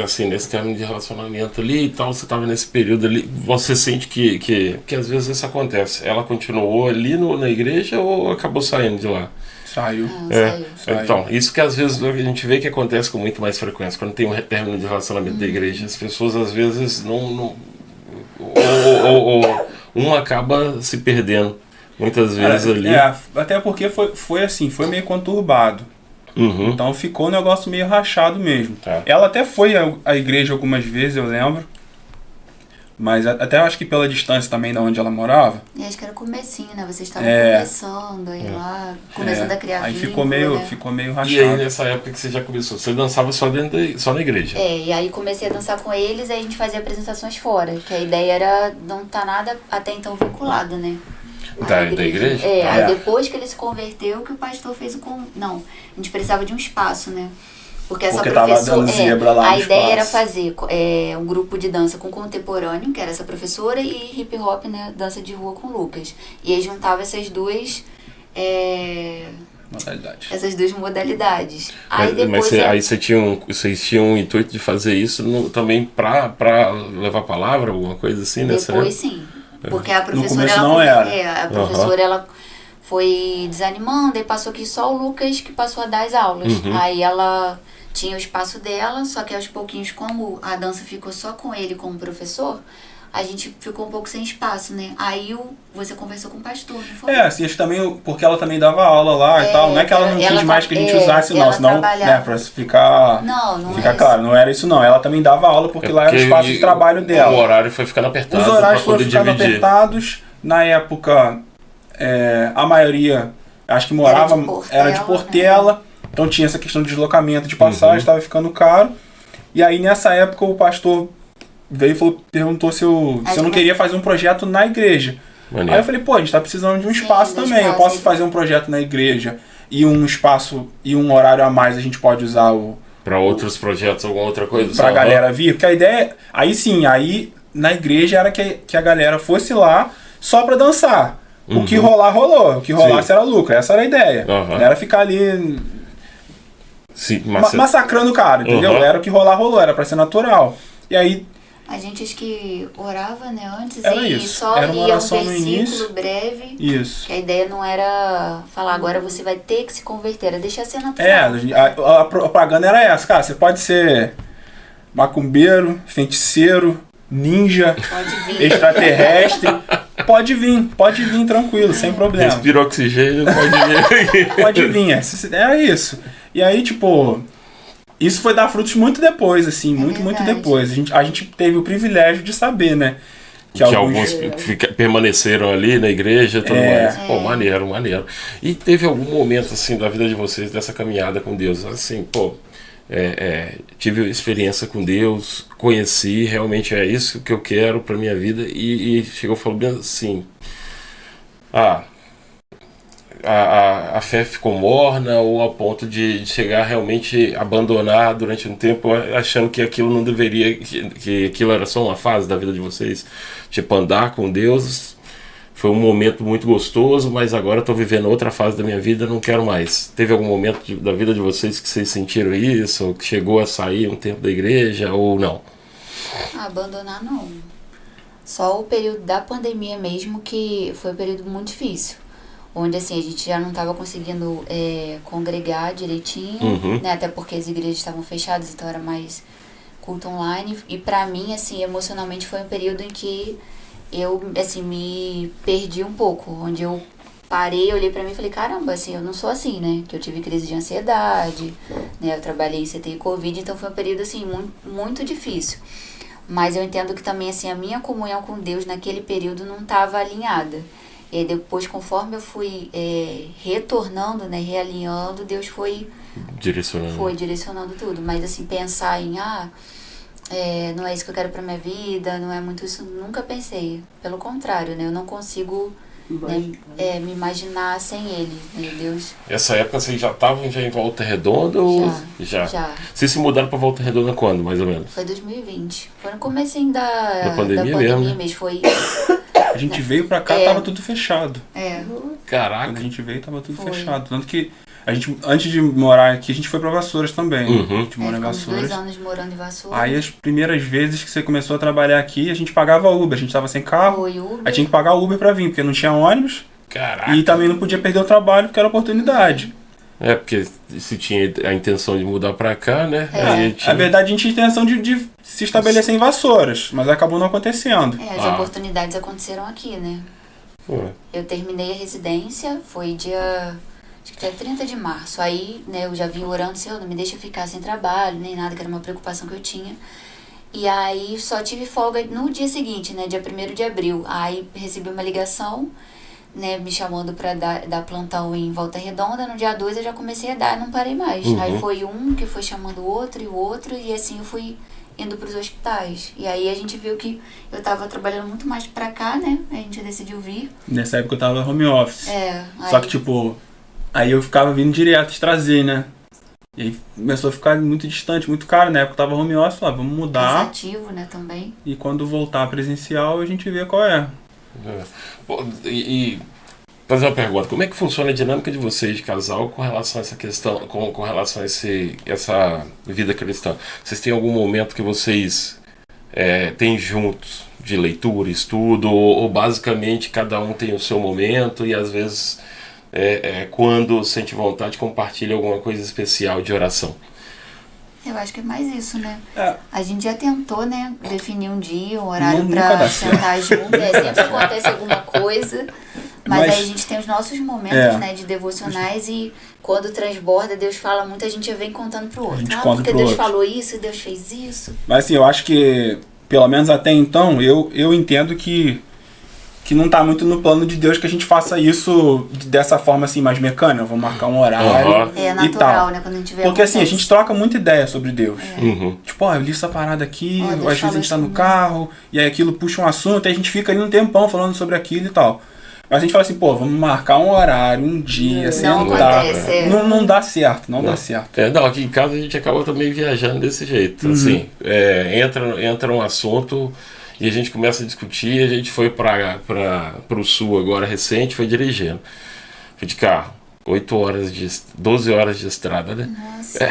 término de relacionamento ali e tal, você estava nesse período ali, você sente que às vezes isso acontece. Ela continuou ali na igreja ou acabou saindo de lá? Saiu. Não, É, saiu. então, isso que às vezes a gente vê que acontece com muito mais frequência. Quando tem um término de relacionamento da igreja, as pessoas às vezes não ou um acaba se perdendo muitas vezes ali. Até porque foi assim, foi meio conturbado. Uhum. Então ficou um negócio meio rachado mesmo. Tá. Ela até foi à igreja algumas vezes, eu lembro. Mas até acho que pela distância também de onde ela morava. E acho que era o comecinho, né? Vocês estavam É. começando aí lá, começando a criar Aí vínculo, ficou né? meio E rachado. aí nessa época que você já começou, você dançava só na igreja? É, e aí comecei a dançar com eles, aí a gente fazia apresentações fora, que a ideia era não tá nada até então vinculado, né? Da À igreja? É, É. aí depois que ele se converteu, que o pastor fez Não, a gente precisava de um espaço, né? Porque essa Porque tava professora. dando zebra lá a no ideia era espaço. fazer um grupo de dança com contemporâneo, que era essa professora, e hip hop, né? Dança de rua com o Lucas. E aí juntava essas duas. Modalidade. Essas duas modalidades. Aí depois. Vocês tinham um intuito de fazer isso também pra levar palavra, alguma coisa assim, nessa Depois época? sim. Porque a professora, começo ela, não era. a professora, ela foi desanimando, e passou que só o Lucas que passou a dar as aulas. Uhum. Aí ela tinha o espaço dela, só que aos pouquinhos, como a dança ficou só com ele como professor, a gente ficou um pouco sem espaço, né? Aí você conversou com o pastor, não foi? Assim, acho também, porque ela também dava aula lá e tal. Não é que ela não quis mais que a gente usasse, não. ela Senão, trabalhava. né, pra ficar Não é ficar isso. claro, não era isso não. Ela também dava aula porque lá era o espaço de trabalho O dela. horário foi ficando apertado Os horários pra foram poder ficando dividir. apertados. Na época, a maioria, acho que morava, era de Portela. Então tinha essa questão de deslocamento, de passagem, estava ficando caro. E aí nessa época o pastor veio e perguntou se eu não queria fazer um projeto na igreja. Maneiro. Aí eu falei, pô, a gente tá precisando de um Sim, espaço do também. Eu espaço, posso aí. fazer um projeto na igreja e um espaço e um horário a mais a gente pode usar Pra outros projetos, alguma outra coisa? pra só? galera vir. Porque a ideia, aí na igreja era que a galera fosse lá só pra dançar. O que rolar, rolou. O que rolasse era lucro. Essa era a ideia. Uhum. Não era ficar ali Sim, massacrando o cara, entendeu? Uhum. Era o que rolar, rolou. Era pra ser natural. E aí, A gente acho que orava, né, antes Era e isso. só Era uma lia um oração no versículo início. breve. isso. Que a ideia não era falar agora você vai ter que se converter, era deixar ser natural. A propaganda era essa, cara. Você pode ser macumbeiro, feiticeiro, ninja, Pode vir. extraterrestre. Pode vir tranquilo, sem problema. Respira oxigênio, pode vir. Pode vir, era isso. E aí, tipo, isso foi dar frutos muito depois, assim, muito verdade. depois. A gente teve o privilégio de saber, né? Que alguns permaneceram ali na igreja e tudo mais. Pô, maneiro. E teve algum momento, assim, da vida de vocês, dessa caminhada com Deus, assim, pô, tive experiência com Deus, conheci, realmente é isso que eu quero pra minha vida, e chegou e falou bem assim, a fé ficou morna, ou a ponto de chegar a realmente abandonar durante um tempo, achando que aquilo não deveria, que aquilo era só uma fase da vida de vocês, tipo, andar com Deus foi um momento muito gostoso, mas agora estou vivendo outra fase da minha vida, não quero mais. Teve algum momento da vida de vocês que vocês sentiram isso, ou que chegou a sair um tempo da igreja, ou não? Abandonar não. Só o período da pandemia mesmo, que foi um período muito difícil. Onde assim, a gente já não estava conseguindo congregar direitinho, né? Até porque as igrejas estavam fechadas, então era mais culto online. E pra mim, assim, emocionalmente foi um período em que eu, assim, me perdi um pouco. Onde eu parei, olhei pra mim e falei, caramba, assim, eu não sou assim, né? Que eu tive crise de ansiedade, né? Eu trabalhei em CTI Covid, então foi um período, assim, muito, muito difícil. Mas eu entendo que também, assim, a minha comunhão com Deus naquele período não estava alinhada. E aí depois, conforme eu fui retornando, né, realinhando, Deus foi direcionando tudo. Mas, assim, pensar em, não é isso que eu quero pra minha vida, não é muito isso, nunca pensei. Pelo contrário, né, eu não consigo me imaginar sem Ele, né, Deus. Essa época vocês já estavam em Volta Redonda ou... Já. Vocês se mudaram pra Volta Redonda quando, mais ou menos? Foi 2020. Foi no comecinho da pandemia mesmo. Foi... A gente veio pra cá, tava tudo fechado. Caraca. Quando a gente veio, tava tudo fechado. Tanto que a gente, antes de morar aqui, a gente foi pra Vassouras também. A gente mora em Vassouras. 2 anos morando em Vassouras. Aí as primeiras vezes que você começou a trabalhar aqui, a gente pagava Uber. A gente tava sem carro. Foi Uber. Aí tinha que pagar Uber pra vir, porque não tinha ônibus. Caraca. E também não podia perder o trabalho, porque era oportunidade. Porque se tinha a intenção de mudar pra cá, né? Na verdade, a gente tinha a intenção de se estabelecer em Vassouras, mas acabou não acontecendo. As oportunidades aconteceram aqui, né? Eu terminei a residência, foi dia... Acho que até 30 de março. Aí, né, eu já vim orando, Senhor, não me deixa ficar sem trabalho, nem nada, que era uma preocupação que eu tinha. E aí, só tive folga no dia seguinte, né, dia 1º de abril. Aí, recebi uma ligação, né, me chamando pra dar plantão em Volta Redonda. No dia 2 eu já comecei a dar, não parei mais. Aí foi um que foi chamando o outro, e assim eu fui indo pros hospitais. E aí a gente viu que eu tava trabalhando muito mais pra cá, né, a gente decidiu vir. Nessa época eu tava home office. Só Aí... que, tipo... Aí eu ficava vindo direto de trazer, né? E aí começou a ficar muito distante, muito caro. Na época eu tava home office, vamos mudar. Cansativo, né, também. E quando voltar presencial, a gente vê qual é. E fazer uma pergunta, como é que funciona a dinâmica de vocês de casal com relação a essa questão, com relação a essa vida cristã? Vocês têm algum momento que vocês têm juntos de leitura, estudo, ou basicamente cada um tem o seu momento e às vezes... quando sente vontade, compartilha alguma coisa especial de oração? Eu acho que é mais isso, né? A gente já tentou, né, definir um dia, um horário pra nunca dá sentar junto. Sempre acontece alguma coisa, mas aí a gente tem os nossos momentos, né, de devocionais, e quando transborda, Deus fala muito, a gente vem contando pro outro. Porque Deus falou isso, Deus fez isso. Mas assim, eu acho que, pelo menos até então, eu entendo que não tá muito no plano de Deus que a gente faça isso dessa forma assim, mais mecânica. Vamos marcar um horário É e natural, tal. né? Quando a gente vê Porque assim, a gente troca muita ideia sobre Deus. Tipo, eu li essa parada aqui, Deus às vezes a gente tá no isso carro, e aí aquilo puxa um assunto, e a gente fica ali um tempão falando sobre aquilo e tal. Mas a gente fala assim, vamos marcar um horário, um dia, sentar. Não dá certo, não dá certo. Não, aqui em casa a gente acaba também viajando desse jeito. Assim, entra um assunto... E a gente começa a discutir, a gente foi para o sul agora recente, foi dirigindo. Fui de carro, 12 horas de estrada, né? Nossa.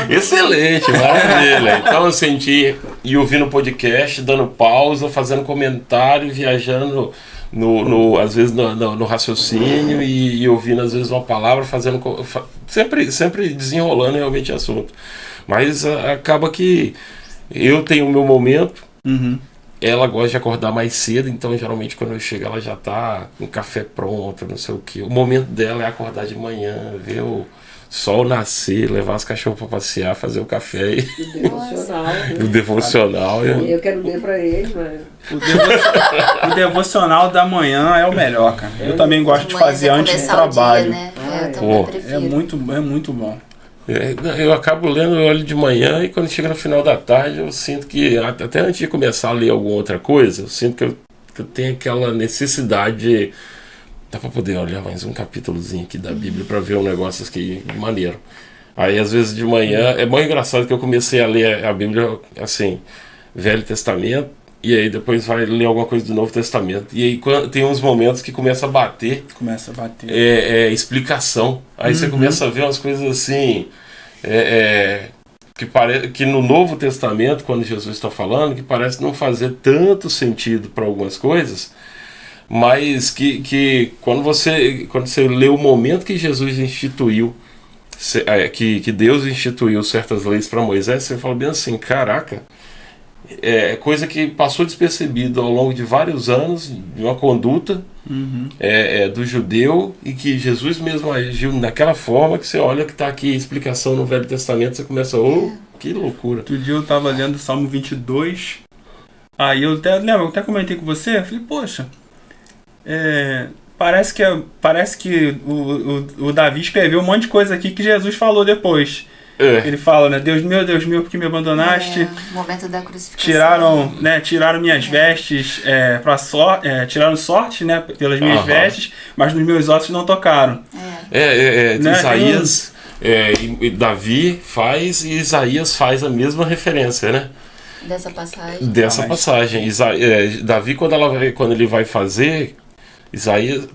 Excelente, maravilha. Então eu senti e ouvindo o podcast, dando pausa, fazendo comentário, viajando às vezes no raciocínio e ouvindo às vezes uma palavra, sempre desenrolando realmente o assunto. Mas acaba que eu tenho o meu momento, ela gosta de acordar mais cedo, então geralmente quando eu chego ela já tá com o café pronto, não sei o que. O momento dela é acordar de manhã, ver o sol nascer, levar os cachorros para passear, fazer o café e o devocional. Eu quero ler para eles, mas... O devocional da manhã é o melhor, cara. Eu também gosto de fazer antes do trabalho. Dia, né? Eu também prefiro. É muito bom. Eu acabo lendo, eu olho de manhã e quando chega no final da tarde eu sinto que, até antes de começar a ler alguma outra coisa, eu sinto que eu tenho aquela necessidade, dá pra poder olhar mais um capítulozinho aqui da Bíblia pra ver um negócio aqui maneiro. Aí às vezes de manhã, é muito engraçado que eu comecei a ler a Bíblia assim, Velho Testamento, e aí depois vai ler alguma coisa do Novo Testamento. E aí tem uns momentos que começa a bater. Explicação. Aí você começa a ver umas coisas assim. Que no Novo Testamento, quando Jesus está falando, que parece não fazer tanto sentido para algumas coisas. Mas que quando você lê o momento que Jesus instituiu, que Deus instituiu certas leis para Moisés, você fala bem assim, caraca. Coisa que passou despercebido ao longo de vários anos, de uma conduta do judeu, e que Jesus mesmo agiu naquela forma que você olha que está aqui a explicação no Velho Testamento, você começa, Que loucura. Outro dia eu tava lendo o Salmo 22, aí eu até comentei com você, eu falei, poxa, parece que o Davi escreveu um monte de coisa aqui que Jesus falou depois. Ele fala, né, Deus meu, por que me abandonaste? Momento da crucificação. Tiraram minhas vestes tiraram sorte, né, pelas minhas vestes, mas nos meus ossos não tocaram. Né? Isaías, Davi faz e Isaías faz a mesma referência, né? Dessa passagem. Davi, quando ele vai fazer...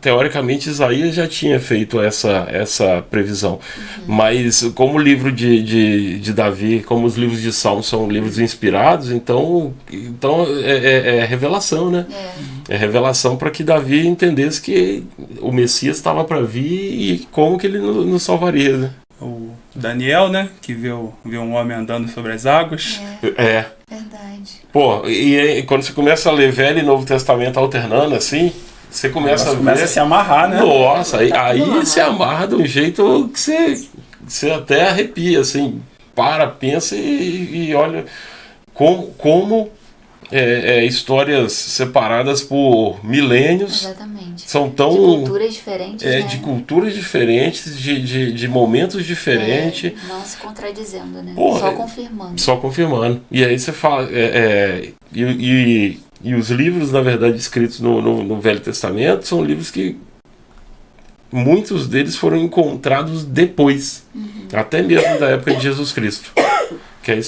teoricamente Isaías já tinha feito essa previsão, mas como o livro de Davi, como os livros de Salmos são livros inspirados, então é revelação, né? É revelação para que Davi entendesse que o Messias estava para vir e como que ele nos salvaria, né? O Daniel, né, que vê um homem andando sobre as águas. Verdade. Pô, e quando você começa a ler Velho e Novo Testamento alternando assim, você começa a se amarrar, né? Nossa, aí se amarra de um jeito que você até arrepia, assim, pensa e olha como histórias separadas por milênios. Exatamente. São tão... De culturas diferentes, né? De culturas diferentes, de momentos diferentes. Não se contradizendo, né? Pô, Só confirmando. E aí você fala... E os livros, na verdade, escritos no Velho Testamento, são livros que muitos deles foram encontrados depois, até mesmo da época de Jesus Cristo. Que aí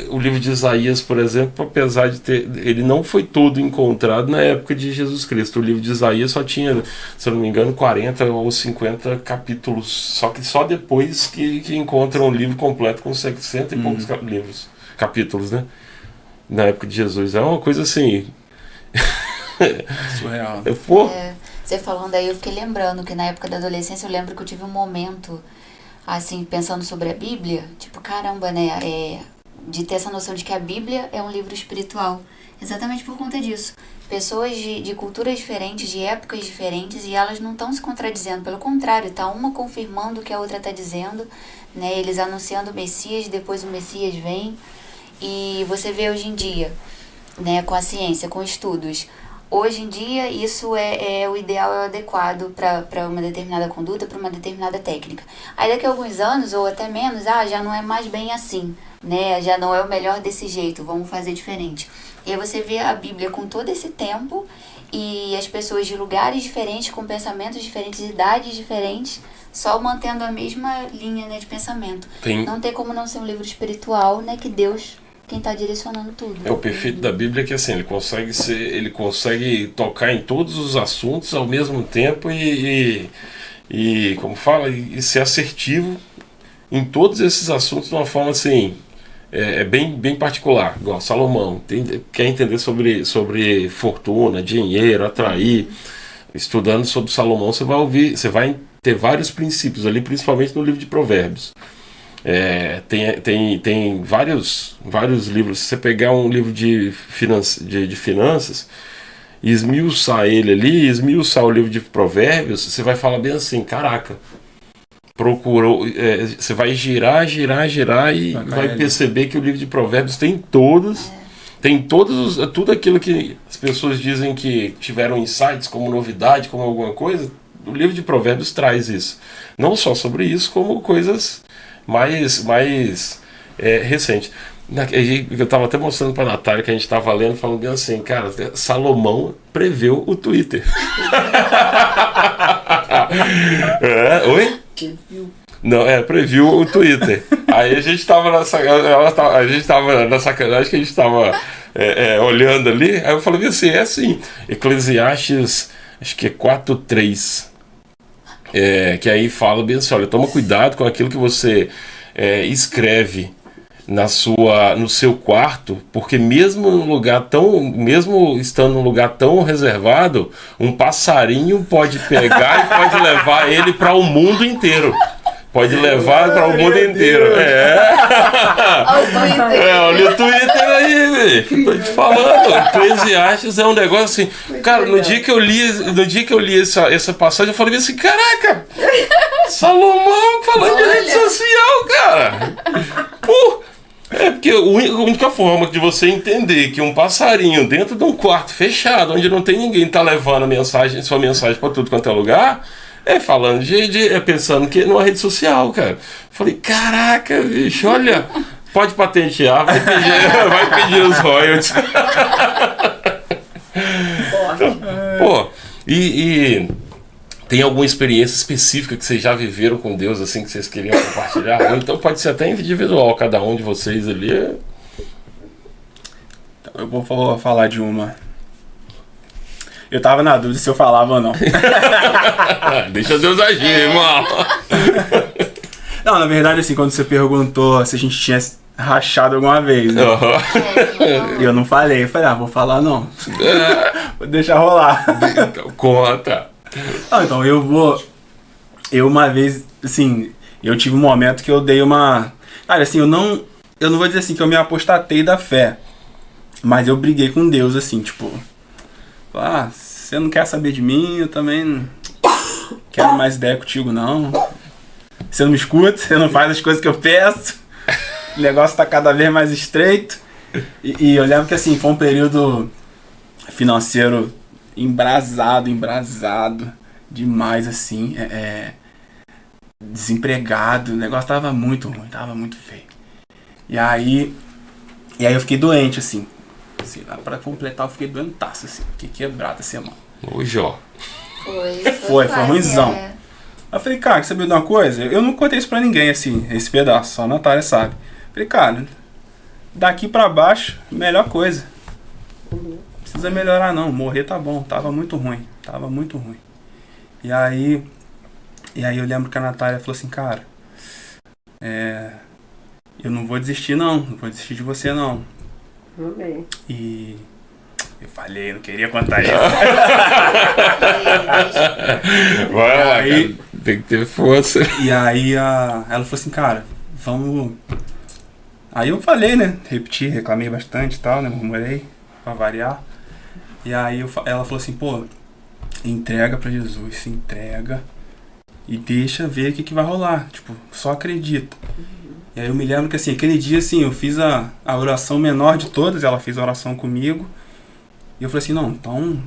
o livro de Isaías, por exemplo, apesar de ele não foi todo encontrado na época de Jesus Cristo. O livro de Isaías só tinha, se eu não me engano, 40 ou 50 capítulos, só que só depois que encontram um livro completo com 700 e poucos capítulos, né? Na época de Jesus. É uma coisa assim... surreal. Você falando aí, eu fiquei lembrando que na época da adolescência eu lembro que eu tive um momento assim, pensando sobre a Bíblia, tipo, caramba, né, de ter essa noção de que a Bíblia é um livro espiritual, exatamente por conta disso. Pessoas de culturas diferentes, de épocas diferentes, e elas não estão se contradizendo, pelo contrário, tá uma confirmando o que a outra está dizendo, né, eles anunciando o Messias, depois o Messias vem, e você vê hoje em dia, né, com a ciência, com estudos, hoje em dia isso o ideal, é o adequado para uma determinada conduta, para uma determinada técnica. Aí daqui a alguns anos, ou até menos, já não é mais bem assim, né? Já não é o melhor desse jeito, vamos fazer diferente. E aí você vê a Bíblia com todo esse tempo e as pessoas de lugares diferentes, com pensamentos diferentes, idades diferentes, só mantendo a mesma linha, né, de pensamento. Não tem como não ser um livro espiritual, né, que Deus... quem está direcionando tudo. O perfeito da Bíblia é que assim, ele consegue tocar em todos os assuntos ao mesmo tempo e como fala, e ser assertivo em todos esses assuntos de uma forma assim, bem particular, igual Salomão, quer entender sobre fortuna, dinheiro, atrair, estudando sobre Salomão, você vai ter vários princípios ali, principalmente no livro de Provérbios. Tem vários livros. Se você pegar um livro de finanças e esmiuçar ele ali, esmiuçar o livro de Provérbios, você vai falar bem assim, caraca, você vai girar e vai perceber que o livro de Provérbios tem tudo aquilo que as pessoas dizem que tiveram insights como novidade, como alguma coisa. O livro de Provérbios traz isso, não só sobre isso, como coisas mais recente. Eu estava até mostrando para a Natália que a gente estava lendo, falando bem assim, cara, Salomão preveu o Twitter. Oi? Não, previu o Twitter. Aí a gente estava na sacanagem que a gente estava olhando ali, aí eu falei assim, assim, Eclesiastes, acho que é 4:3. Que aí fala bem assim, olha, toma cuidado com aquilo que você escreve no seu quarto, porque mesmo estando num lugar tão reservado, um passarinho pode pegar e pode levar ele para o mundo inteiro. Pode levar para o mundo inteiro. Olha o Twitter aí, velho. Tô te falando. Eclesiastes é um negócio assim. Cara, no dia que eu li essa passagem, eu falei assim, caraca! Salomão falando de rede social, cara! Pô! É porque a única forma de você entender que um passarinho dentro de um quarto fechado, onde não tem ninguém, tá levando sua mensagem pra tudo quanto é lugar, é falando é pensando que é numa rede social, cara. Falei, caraca, bicho, olha, pode patentear, vai pedir os royalties. Pô, e tem alguma experiência específica que vocês já viveram com Deus, assim, que vocês queriam compartilhar? Ou então pode ser até individual, cada um de vocês ali. Eu vou falar de uma. Eu tava na dúvida se eu falava ou não. Deixa Deus agir, irmão. Não, na verdade, assim, quando você perguntou se a gente tinha rachado alguma vez, né? Uhum. E eu não falei. Eu falei, vou falar não. Vou deixar rolar. Então, conta. Não, então, eu uma vez, assim, eu tive um momento que eu dei uma... Cara, assim, eu não vou dizer assim que eu me apostatei da fé. Mas eu briguei com Deus, assim, tipo... você não quer saber de mim, eu também não quero mais ideia contigo, não. Você não me escuta, você não faz as coisas que eu peço. O negócio tá cada vez mais estreito. E eu lembro que, assim, foi um período financeiro embrasado demais, assim. Desempregado, o negócio tava muito ruim, tava muito feio. E aí eu fiquei doente, assim. Lá pra completar, eu fiquei doentaço, assim. Fiquei quebrado a semana. O Jó. Foi ruimzão. Eu falei, cara, sabia de uma coisa? Eu não contei isso pra ninguém, assim, esse pedaço, só a Natália sabe. Falei, cara, daqui pra baixo, melhor coisa. Não precisa melhorar não, morrer tá bom, tava muito ruim. E aí eu lembro que a Natália falou assim, cara, eu não vou desistir não vou desistir de você não. Amém. E eu falei, não queria contar isso. Vai lá, aí, cara. Tem que ter força. E aí ela falou assim, cara, vamos... Aí eu falei, né? Repeti, reclamei bastante e tal, né? Murmurei, pra variar. E aí ela falou assim, pô, entrega pra Jesus, se entrega e deixa ver o que vai rolar. Tipo, só acredita. E aí eu me lembro que, assim, aquele dia, assim, eu fiz a oração menor de todas, ela fez a oração comigo. E eu falei assim, não, então,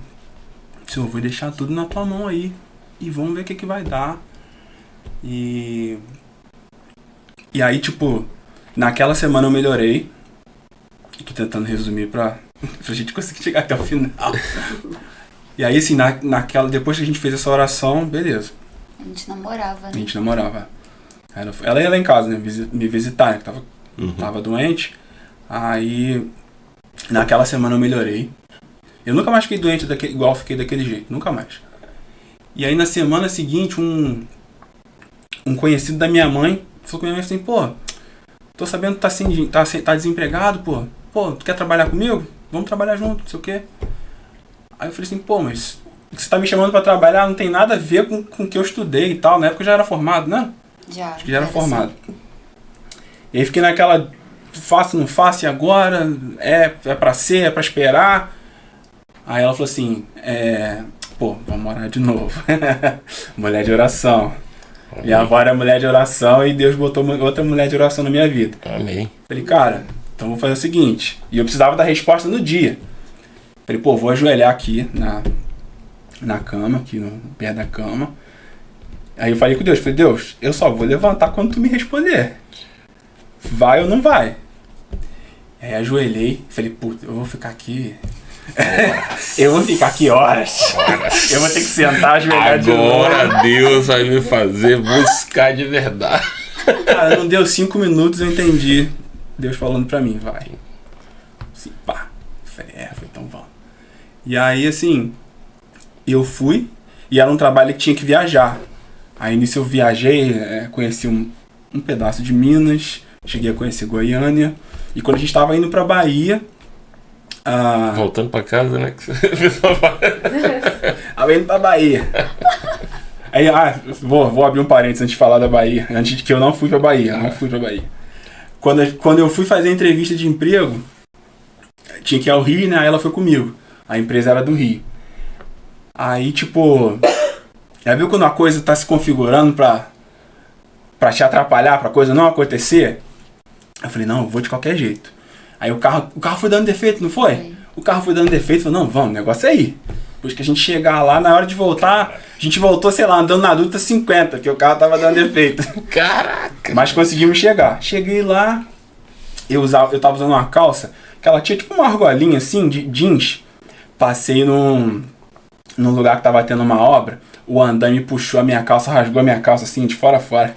Senhor, eu vou deixar tudo na tua mão aí. E vamos ver o que vai dar. E aí, tipo, naquela semana eu melhorei. Tô tentando resumir pra gente conseguir chegar até o final. E aí, assim, depois que a gente fez essa oração, beleza. A gente namorava, né? A gente namorava. Ela ia lá em casa, né, me visitar, né, que tava doente. Aí, naquela semana eu melhorei. Eu nunca mais fiquei doente igual fiquei daquele jeito, nunca mais. E aí na semana seguinte, um conhecido da minha mãe falou com minha mãe assim, pô, tô sabendo que tá desempregado, pô, tu quer trabalhar comigo? Vamos trabalhar junto, não sei o quê. Aí eu falei assim, pô, mas você tá me chamando pra trabalhar, não tem nada a ver com o que eu estudei e tal. Na época eu já era formado, né? Acho que já era formado. Assim. E aí fiquei naquela, faço, não faço, e agora? É pra ser, é pra esperar? Aí ela falou assim, pô, vamos orar de novo. Mulher de oração. Minha avó era mulher de oração e Deus botou outra mulher de oração na minha vida. Amém. Falei, cara, então vou fazer o seguinte. E eu precisava da resposta no dia. Falei, pô, vou ajoelhar aqui na cama, aqui perto da cama. Aí eu falei com Deus, Deus, eu só vou levantar quando tu me responder. Vai ou não vai? Aí ajoelhei, falei, puta, eu vou ficar aqui. Eu vou ficar aqui horas. Eu vou ter que sentar, ajoelhar de novo. Agora Deus vai me fazer buscar de verdade. Cara, não deu 5 minutos, eu entendi Deus falando pra mim, vai. Assim, pá. Falei, então vamos. E aí, assim, eu fui, e era um trabalho que tinha que viajar. Aí nisso eu viajei, conheci um pedaço de Minas, cheguei a conhecer Goiânia, e quando a gente tava indo pra Bahia... Voltando pra casa, né? Tava indo pra Bahia. Aí, vou abrir um parênteses antes de falar da Bahia, antes de que eu não fui pra Bahia, Quando eu fui fazer a entrevista de emprego, tinha que ir ao Rio, né? Aí ela foi comigo. A empresa era do Rio. Aí, tipo... Já viu quando a coisa tá se configurando pra te atrapalhar, pra coisa não acontecer? Eu falei, não, eu vou de qualquer jeito. Aí o carro foi dando defeito, não foi? Foi. O carro foi dando defeito, eu falei, não, vamos, o negócio é ir. Depois que a gente chegar lá, na hora de voltar, a gente voltou, sei lá, andando na Dutra 50, porque o carro tava dando defeito. Caraca! Mas conseguimos chegar. Cheguei lá, eu tava usando uma calça, que ela tinha tipo uma argolinha assim, de jeans. Passei num lugar que tava tendo uma obra, o andaime puxou a minha calça, rasgou a minha calça assim, de fora a fora.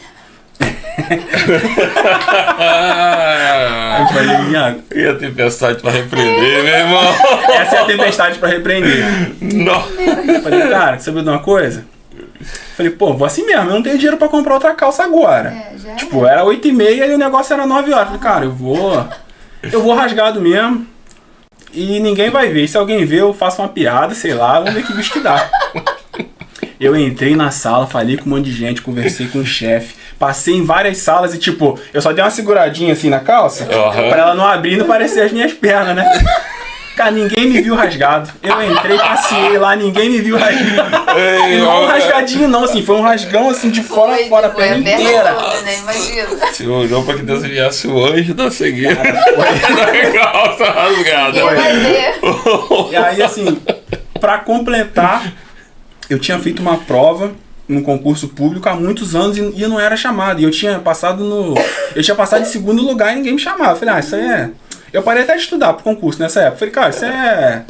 Eu falei, Iago, E a tempestade pra repreender, meu irmão? essa é a tempestade pra repreender. Não. Eu falei, cara, sabe de uma coisa? Falei, pô, vou assim mesmo, eu não tenho dinheiro pra comprar outra calça agora. Já Tipo, era 8h30 e o negócio era 9 horas. Falei, cara, eu vou rasgado mesmo. E ninguém vai ver. Se alguém ver, eu faço uma piada, sei lá, vamos ver que bicho que dá. Eu entrei na sala, falei com um monte de gente, conversei com o chefe, passei em várias salas e tipo, eu só dei uma seguradinha assim na calça, pra ela não abrir e não parecer as minhas pernas, né? Cara, ninguém me viu rasgado. Eu entrei, passei lá, ninguém me viu rasgado. E não um rasgadinho não, assim, foi um rasgão assim de fora a fora, a perna inteira. Toda, né? Imagina. Você olhou pra que Deus enviasse o anjo da cegueira. Da calça rasgada. Quem vai ver? E aí, assim, pra completar, eu tinha feito uma prova num concurso público há muitos anos e eu não era chamado. E eu tinha passado em segundo lugar e ninguém me chamava. Eu falei, isso aí é... Eu parei até de estudar pro concurso nessa época. Falei, cara,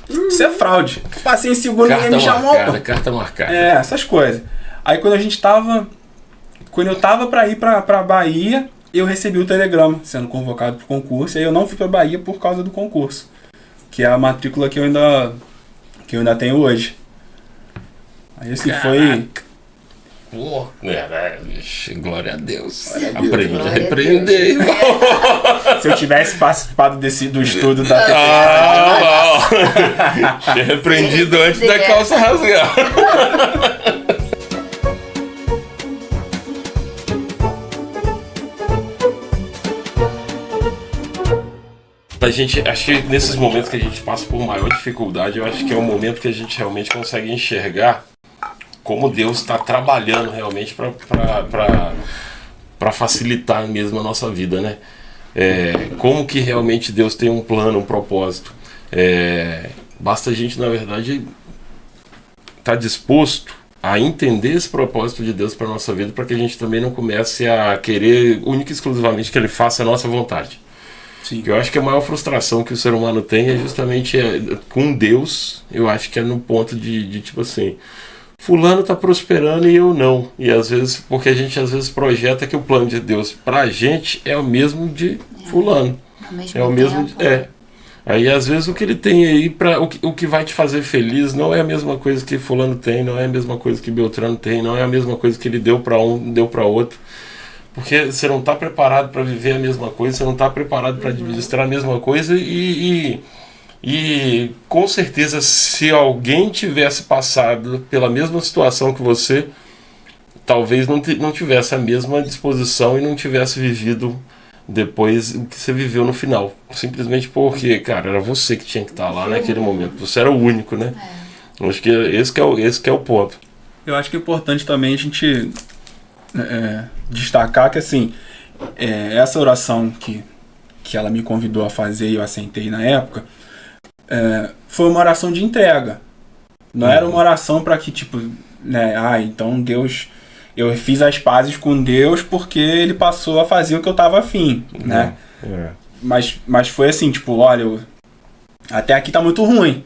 isso é fraude. Passei em segundo e ninguém me chamou. Carta marcada. É, essas coisas. Aí quando eu tava pra ir pra Bahia, eu recebi o telegrama sendo convocado pro concurso. E aí eu não fui pra Bahia por causa do concurso. Que é a matrícula que eu ainda tenho hoje. Aí assim foi... Pô, glória a Deus. Glória a Deus. Aprendi a Glória a repreender, Deus. irmão. Se eu tivesse participado do estudo da Não. Tinha repreendido antes da calça rasgar. A gente, acho que nesses momentos que a gente passa por maior dificuldade, eu acho que é o momento que a gente realmente consegue enxergar como Deus está trabalhando realmente para facilitar mesmo a nossa vida, né? Como que realmente Deus tem um plano, um propósito. Basta a gente, na verdade, estar disposto a entender esse propósito de Deus para a nossa vida, para que a gente também não comece a querer única e exclusivamente que Ele faça a nossa vontade. Sim. Eu acho que a maior frustração que o ser humano tem é justamente com Deus. Eu acho que é no ponto de tipo assim, fulano tá prosperando e eu não. E às vezes, porque a gente às vezes projeta que o plano de Deus pra gente é o mesmo de fulano. É o mesmo. Aí às vezes o que ele tem aí para o que vai te fazer feliz não é a mesma coisa que fulano tem, não é a mesma coisa que Beltrano tem, não é a mesma coisa que ele deu para um, deu para outro. Porque você não está preparado para viver a mesma coisa, você não está preparado para administrar a mesma coisa e com certeza se alguém tivesse passado pela mesma situação que você, talvez não tivesse a mesma disposição e não tivesse vivido depois o que você viveu no final. Simplesmente porque, cara, era você que tinha que estar lá naquele momento. Você era o único, né? Acho que esse que é o ponto. Eu acho que é importante também a gente destacar que assim, essa oração que ela me convidou a fazer e eu assentei na época, foi uma oração de entrega. Não era uma oração para que tipo, né, então Deus, eu fiz as pazes com Deus porque Ele passou a fazer o que eu tava afim, né? Mas foi assim, tipo, olha, até aqui tá muito ruim,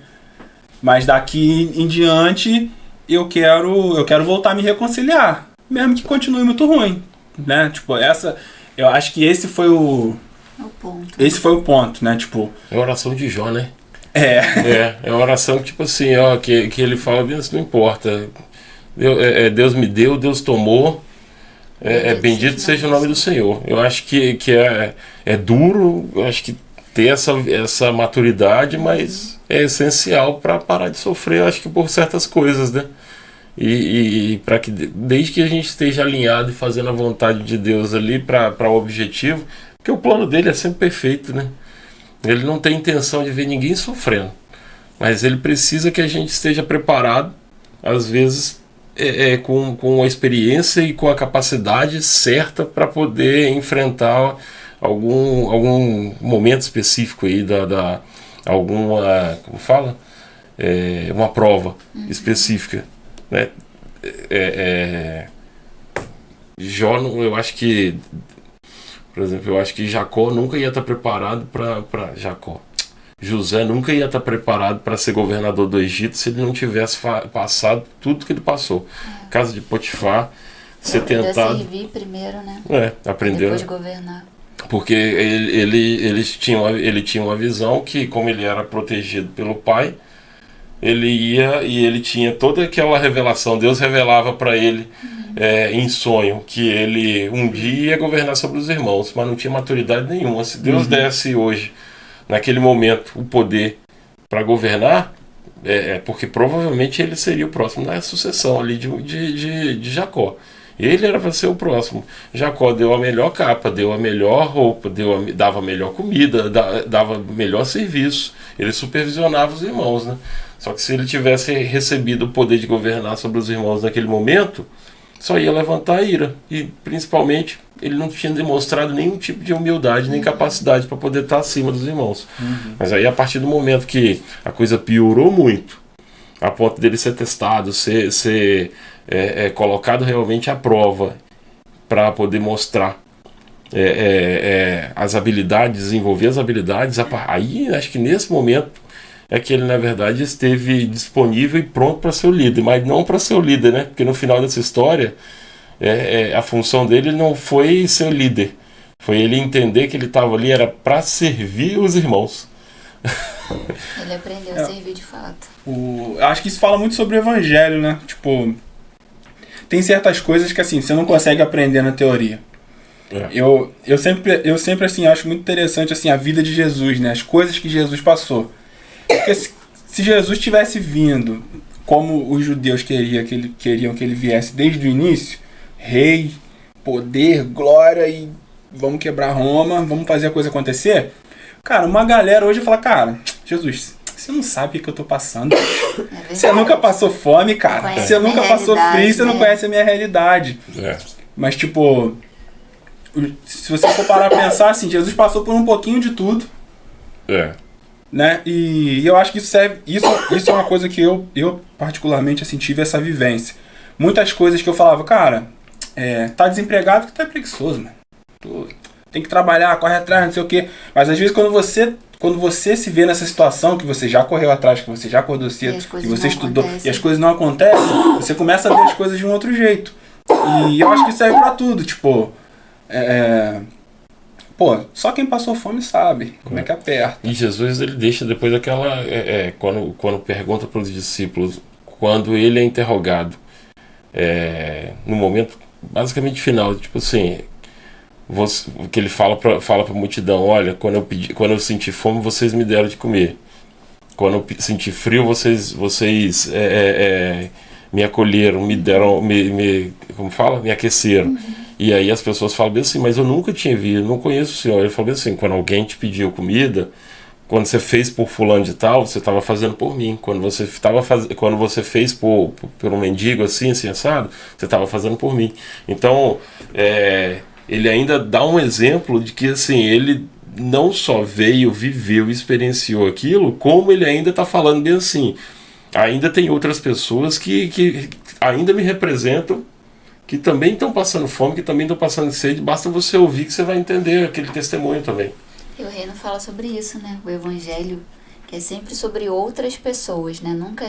mas daqui em diante eu quero voltar a me reconciliar, mesmo que continue muito ruim, né? Tipo, eu acho que esse foi o ponto. Esse foi o ponto, né? Tipo, é a oração de Jó, né? É a oração que, tipo assim, ó, que ele fala bem assim, não importa. Deus me deu, Deus tomou. Bendito seja o nome do Senhor. Eu acho que é duro, eu acho que ter essa maturidade, mas é essencial para parar de sofrer, eu acho que por certas coisas, né? E para que desde que a gente esteja alinhado e fazendo a vontade de Deus ali para o objetivo, porque o plano dele é sempre perfeito, né? Ele não tem intenção de ver ninguém sofrendo, mas ele precisa que a gente esteja preparado, às vezes com a experiência e com a capacidade certa para poder enfrentar algum momento específico aí alguma, como fala? Uma prova específica, né? Jó, eu acho que, por exemplo, eu acho que Jacó nunca ia estar preparado para Jacó. José nunca ia estar preparado para ser governador do Egito se ele não tivesse passado tudo que ele passou. Casa de Potifar, ser tentado. Servir primeiro, né? Aprendeu. Depois governar. Porque ele tinha uma visão que, como ele era protegido pelo pai, ele ia e ele tinha toda aquela revelação. Deus revelava para ele em sonho que ele um dia ia governar sobre os irmãos, mas não tinha maturidade nenhuma. Se Deus desse hoje, naquele momento, o poder para governar, porque provavelmente ele seria o próximo na sucessão ali de Jacó. Ele era para ser o próximo. Jacó deu a melhor capa, deu a melhor roupa, dava a melhor comida, dava melhor serviço. Ele supervisionava os irmãos, né? Só que se ele tivesse recebido o poder de governar sobre os irmãos naquele momento, só ia levantar a ira. E, principalmente, ele não tinha demonstrado nenhum tipo de humildade, nem capacidade para poder estar acima dos irmãos. Mas aí, a partir do momento que a coisa piorou muito, a ponto dele ser testado, ser colocado realmente à prova para poder mostrar as habilidades, desenvolver as habilidades, aí acho que nesse momento é que ele na verdade esteve disponível e pronto para ser o líder, mas não para ser o líder, né? Porque no final dessa história a função dele não foi ser o líder, foi ele entender que ele estava ali era para servir os irmãos. Ele aprendeu a servir de fato. Acho que isso fala muito sobre o evangelho, né? Tipo, tem certas coisas que assim, você não consegue aprender na teoria. Eu sempre assim, acho muito interessante assim, a vida de Jesus, né? As coisas que Jesus passou. Porque se Jesus tivesse vindo como os judeus queriam que ele viesse desde o início, rei, poder, glória e vamos quebrar Roma, vamos fazer a coisa acontecer. Cara, uma galera hoje fala, cara, Jesus, você não sabe o que eu tô passando. Você nunca passou fome, cara. Você nunca passou frio, você não conhece a minha realidade. Mas, tipo, se você for parar a pensar, assim, Jesus passou por um pouquinho de tudo. Né? E eu acho que isso é uma coisa que eu particularmente, assim, tive essa vivência. Muitas coisas que eu falava, cara, tá desempregado porque tá preguiçoso, mano. Tem que trabalhar, corre atrás, não sei o quê. Mas às vezes quando você se vê nessa situação, que você já correu atrás, que você já acordou cedo, que você estudou, e as coisas não acontecem, você começa a ver as coisas de um outro jeito. E eu acho que isso serve pra tudo, tipo... só quem passou fome sabe como é que aperta. E Jesus, ele deixa depois aquela... quando pergunta para os discípulos, quando ele é interrogado, no momento basicamente final, tipo assim... que ele fala para a multidão, olha, quando eu senti fome, vocês me deram de comer. Quando eu senti frio, vocês me acolheram, me deram, como fala? Me aqueceram. E aí as pessoas falam bem assim, mas eu nunca tinha visto, não conheço o senhor. Ele falou bem assim, quando alguém te pediu comida, quando você fez por fulano de tal, você estava fazendo por mim. Quando você fez por um mendigo assim, assado, você estava fazendo por mim. Então, ele ainda dá um exemplo de que assim, ele não só veio, viveu, experienciou aquilo, como ele ainda está falando bem assim. Ainda tem outras pessoas que ainda me representam, que também estão passando fome, que também estão passando sede. Basta você ouvir que você vai entender aquele testemunho também. E o reino fala sobre isso, né? O evangelho, que é sempre sobre outras pessoas, né? Nunca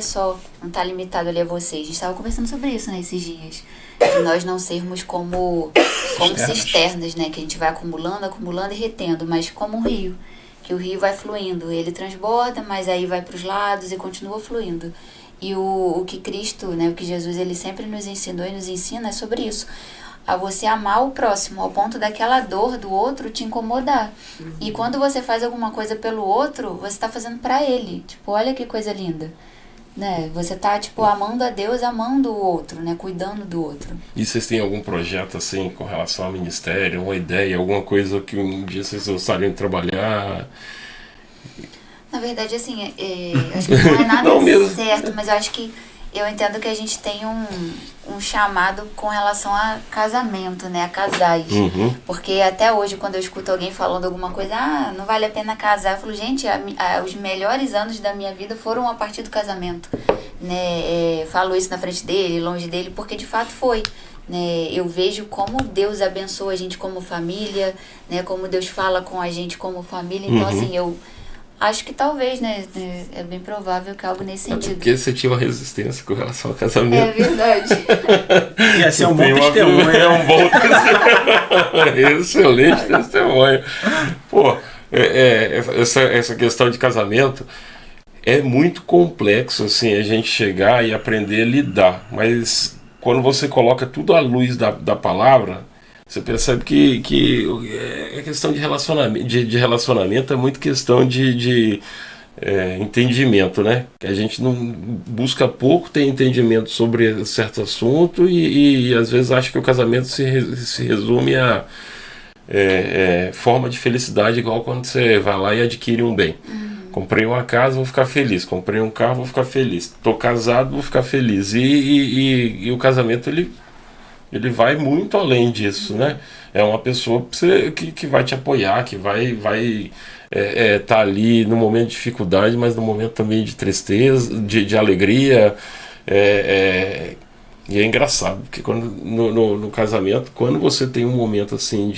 não está limitado ali a vocês. A gente estava conversando sobre isso, né, esses dias. De nós não sermos como cisternas, né? Que a gente vai acumulando e retendo, mas como um rio. Que o rio vai fluindo, ele transborda, mas aí vai para os lados e continua fluindo. E o que Cristo, né, o que Jesus, ele sempre nos ensinou e nos ensina é sobre isso. A você amar o próximo, ao ponto daquela dor do outro te incomodar. E quando você faz alguma coisa pelo outro, você está fazendo para ele. Tipo, olha que coisa linda. Né? Você tá, tipo, amando a Deus, amando o outro, né? Cuidando do outro. E vocês têm algum projeto, assim, com relação ao ministério, uma ideia, alguma coisa que um dia vocês gostariam de trabalhar? Na verdade, assim, acho que não é nada certo, mas eu acho que Eu entendo que a gente tem um chamado com relação a casamento, né? A casais. Porque até hoje, quando eu escuto alguém falando alguma coisa, não vale a pena casar, eu falo, gente, os melhores anos da minha vida foram a partir do casamento. Né? Falo isso na frente dele, longe dele, porque de fato foi. Né? Eu vejo como Deus abençoa a gente como família, né? Como Deus fala com a gente como família. Então, assim, eu acho que talvez, né? É bem provável que algo nesse sentido. Porque você tinha uma resistência com relação ao casamento. É verdade. E esse é um bom testemunho. É um bom testemunho. Excelente testemunho. Pô, essa questão de casamento é muito complexo, assim, a gente chegar e aprender a lidar. Mas quando você coloca tudo à luz da palavra, você percebe que a questão de relacionamento é muito questão de entendimento, né? A gente não busca pouco ter entendimento sobre certo assunto e às vezes acha que o casamento se resume a forma de felicidade, igual quando você vai lá e adquire um bem. Comprei uma casa, vou ficar feliz. Comprei um carro, vou ficar feliz. Tô casado, vou ficar feliz. E o casamento, ele vai muito além disso, né? É uma pessoa que vai te apoiar, que vai tá ali no momento de dificuldade, mas no momento também de tristeza, de alegria. E é engraçado, porque no casamento, quando você tem um momento assim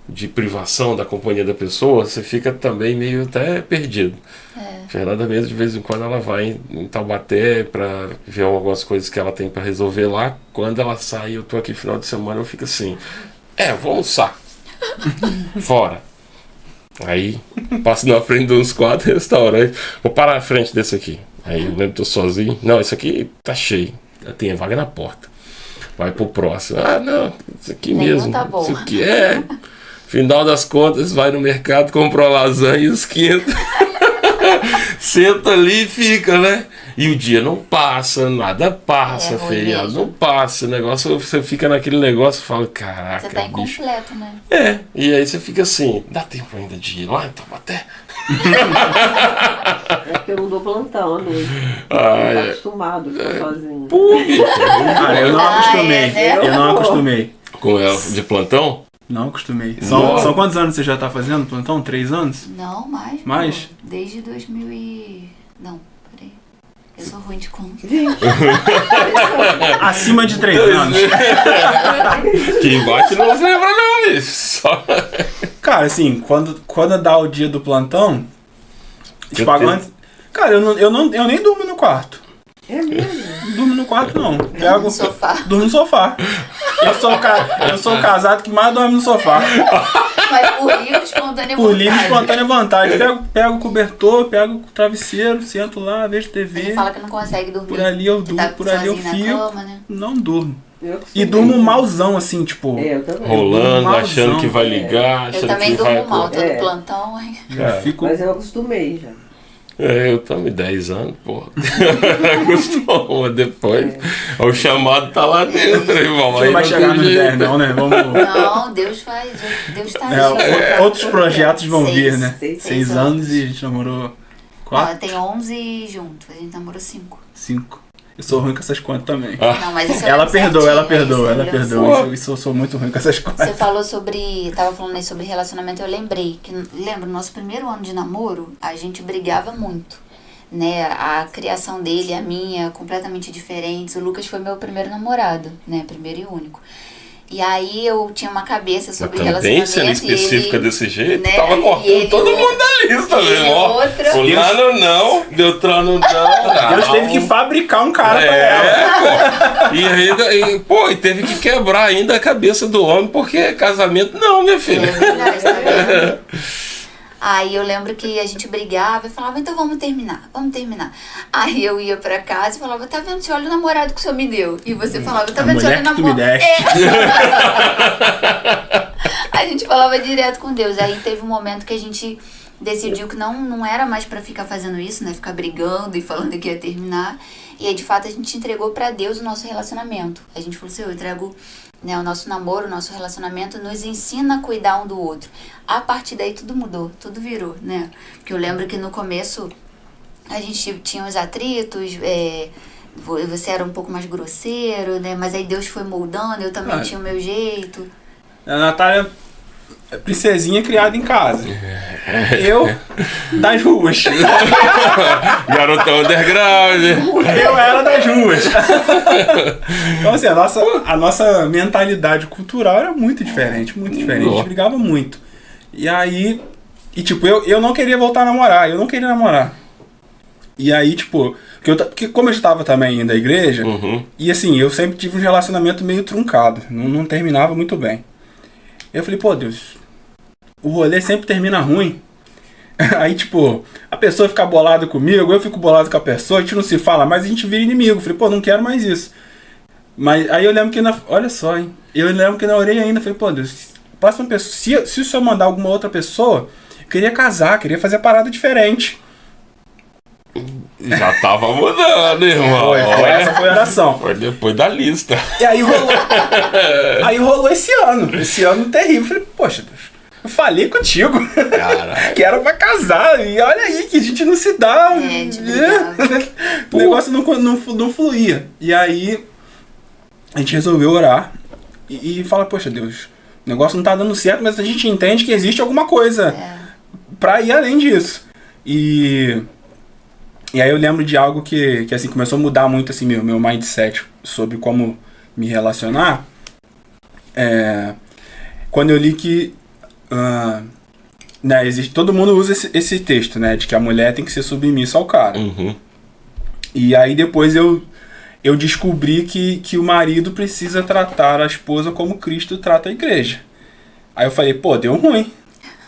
de privação da companhia da pessoa, você fica também meio até perdido. Fernanda mesmo, de vez em quando, ela vai em Taubaté para ver algumas coisas que ela tem para resolver lá. Quando ela sai, eu tô aqui final de semana, eu fico assim, vou almoçar. Fora. Aí, passo na frente de uns 4 restaurantes, vou parar na frente desse aqui. Aí eu lembro que tô sozinho. Não, isso aqui tá cheio. Tem vaga na porta. Vai pro próximo. Não, isso aqui mesmo. Tá bom. Isso aqui final das contas, vai no mercado, compra uma lasanha e esquenta. Senta ali e fica, né? E o dia não passa, nada passa, feriado não passa. O negócio, você fica naquele negócio e fala, caraca. Você tá bicho. incompleto, né? E aí você fica assim, dá tempo ainda de ir lá em Taubaté? É porque eu não dou plantão à noite. Ah, Tá acostumado a ficar sozinho. Cara, eu não acostumei. né? Eu não acostumei. Com ela de plantão? Não acostumei. Nossa. São quantos anos você já tá fazendo plantão? 3 anos? Não, mais. Mais? Pô, desde 2000 e... Não, peraí. Eu sou ruim de conta. Acima de 3 anos. Quem bate não se lembra não, bicho. Só... Cara, assim, quando dá o dia do plantão, Eu pago tenho- antes. Cara, eu nem durmo no quarto. É mesmo? Não durmo no quarto, não. No sofá. Durmo no sofá. Eu sou o casado que mais dorme no sofá. Mas por livre, espontânea Por livre e vontade. espontânea vontade. Pego o cobertor, pego o travesseiro, sento lá, vejo TV. Ele fala que não consegue dormir. Por ali eu que durmo, tá por ali eu sozinho fico. na cama, né? Não durmo. Eu E acostumei. durmo malzão, assim, tipo. Eu também. Rolando, Malzão. achando que vai ligar, Eu achando também que vai... durmo mal, tô no É. plantão. Aí. Eu fico. Mas eu acostumei já. Eu também 10 anos, porra. Acostuma depois. O chamado tá lá dentro, irmão. Não Aí vai não chegar tem nos jeito. 10, não, né? Vamos. Não, Deus faz. Deus tá Outros projetos vão 6, vir, né? 6 6 anos e a gente namorou Não, 4, tem 11 juntos. A gente namorou 5. 5. Eu sou ruim com essas contas também. Não, mas isso eu Ela lembro perdoa, ela certinho, perdoa, isso ela eu lembro perdoa. Isso eu sou muito ruim com essas contas. Você falou sobre... Tava falando aí sobre relacionamento, eu lembrei que... Lembra, no nosso primeiro ano de namoro, a gente brigava muito. Né? A criação dele, a minha, completamente diferentes. O Lucas foi meu primeiro namorado, né? Primeiro e único. E aí eu tinha uma cabeça Mas sobre também, relacionamento. se ela é específica e ele, desse jeito, né, tava e cortando ele todo outra, mundo da lista, e meu ele irmão. outra. Fulano não, Beltrano não. Deus teve que fabricar um cara pra ela. Pô. E ainda, e teve que quebrar ainda a cabeça do homem, porque casamento não, minha É filha. verdade, tá vendo? Aí eu lembro que a gente brigava e falava, então vamos terminar. Aí eu ia pra casa e falava, tá vendo, você olha o namorado que o senhor me deu. E você falava, tá A vendo, você olha mulher o que tu me namorado. deste. A gente falava direto com Deus. Aí teve um momento que a gente decidiu que não era mais pra ficar fazendo isso, né? Ficar brigando e falando que ia terminar. E aí, de fato, a gente entregou pra Deus o nosso relacionamento. A gente falou assim, eu entrego, né, o nosso namoro, o nosso relacionamento, nos ensina a cuidar um do outro. A partir daí tudo mudou, tudo virou, né? Porque eu lembro que no começo a gente tinha os atritos, você era um pouco mais grosseiro, né? Mas aí Deus foi moldando, eu também tinha o meu jeito. A Natália é princesinha criada em casa. Eu, das ruas. Garotão underground. Eu era das ruas. Então, assim, a nossa mentalidade cultural era muito diferente, muito diferente. A gente brigava muito. E aí, tipo, eu não queria voltar a namorar, eu não queria namorar. E aí, tipo, porque como eu estava também indo à igreja, e assim, eu sempre tive um relacionamento meio truncado, não terminava muito bem. Eu falei, pô, Deus, o rolê sempre termina ruim. Aí, tipo, a pessoa fica bolada comigo, eu fico bolado com a pessoa, a gente não se fala, mas a gente vira inimigo. Eu falei, pô, não quero mais isso. Mas aí eu lembro que olha só, hein? Eu lembro que na orelha ainda, falei, pô, Deus, passa uma pessoa. Se o senhor mandar alguma outra pessoa, eu queria casar, queria fazer parada diferente. Já tava mudando, irmão. Essa foi a oração. Foi depois da lista. E aí rolou. Aí rolou esse ano. Esse ano terrível. Eu falei, poxa, Deus, eu falei contigo. Caraca. Que era pra casar. E olha aí que a gente não se dá. O negócio não fluía. E aí a gente resolveu orar. E fala, poxa, Deus, o negócio não tá dando certo, mas a gente entende que existe alguma coisa pra ir além disso. E aí eu lembro de algo que assim, começou a mudar muito assim, meu mindset sobre como me relacionar. Quando eu li que né, todo mundo usa esse texto, né, de que a mulher tem que ser submissa ao cara. E aí depois eu descobri que o marido precisa tratar a esposa como Cristo trata a igreja. Aí eu falei, pô, deu ruim.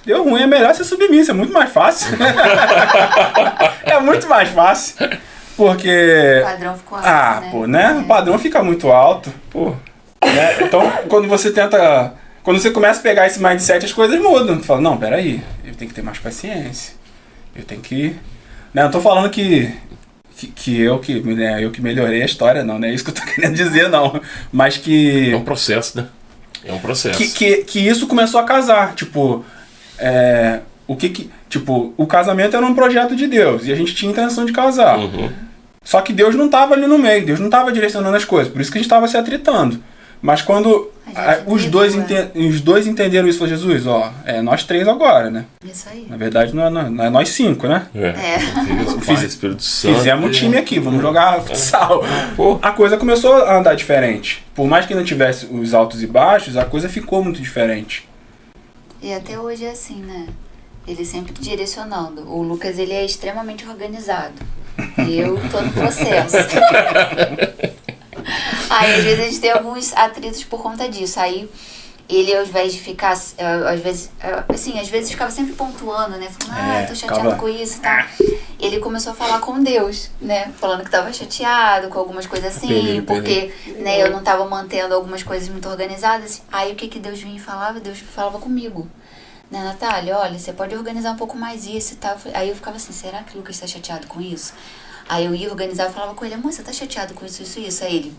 Deu ruim, é melhor ser submissa, é muito mais fácil. É muito mais fácil. Porque... O padrão ficou alto, né? Pô, né? O padrão fica muito alto. Pô. Né? Então, quando você começa a pegar esse mindset, as coisas mudam. Tu fala, não, peraí, eu tenho que ter mais paciência. Eu tenho que... Né? Não tô falando que eu que melhorei a história, não é isso que eu tô querendo dizer, não. Mas que... É um processo, né? É um processo. Que isso começou a casar, tipo... Tipo, o casamento era um projeto de Deus e a gente tinha intenção de casar. Só que Deus não estava ali no meio, Deus não estava direcionando as coisas, por isso que a gente estava se atritando. Mas quando os dois entenderam isso, falou, Jesus, nós três agora, né? Isso aí. Na verdade, não é nós cinco, né? Espírito Santo. Fizemos um time aqui, vamos jogar futsal. A coisa começou a andar diferente. Por mais que não tivesse os altos e baixos, a coisa ficou muito diferente. E até hoje é assim, né? Ele sempre direcionando. O Lucas, ele é extremamente organizado. E eu tô no processo. Aí, às vezes, a gente tem alguns atritos por conta disso. Aí, ele, ao invés de ficar... às vezes ficava sempre pontuando, né? Falando, eu tô chateado com isso e tal. Ele começou a falar com Deus, né? Falando que tava chateado com algumas coisas assim. Porque, né, eu não tava mantendo algumas coisas muito organizadas. Aí, o que Deus vinha e falava? Deus falava comigo. Né, Natália, olha, você pode organizar um pouco mais isso e tal. Aí eu ficava assim, será que o Lucas tá chateado com isso? Aí eu ia organizar e falava com ele, amor, você tá chateado com isso, isso, isso? Aí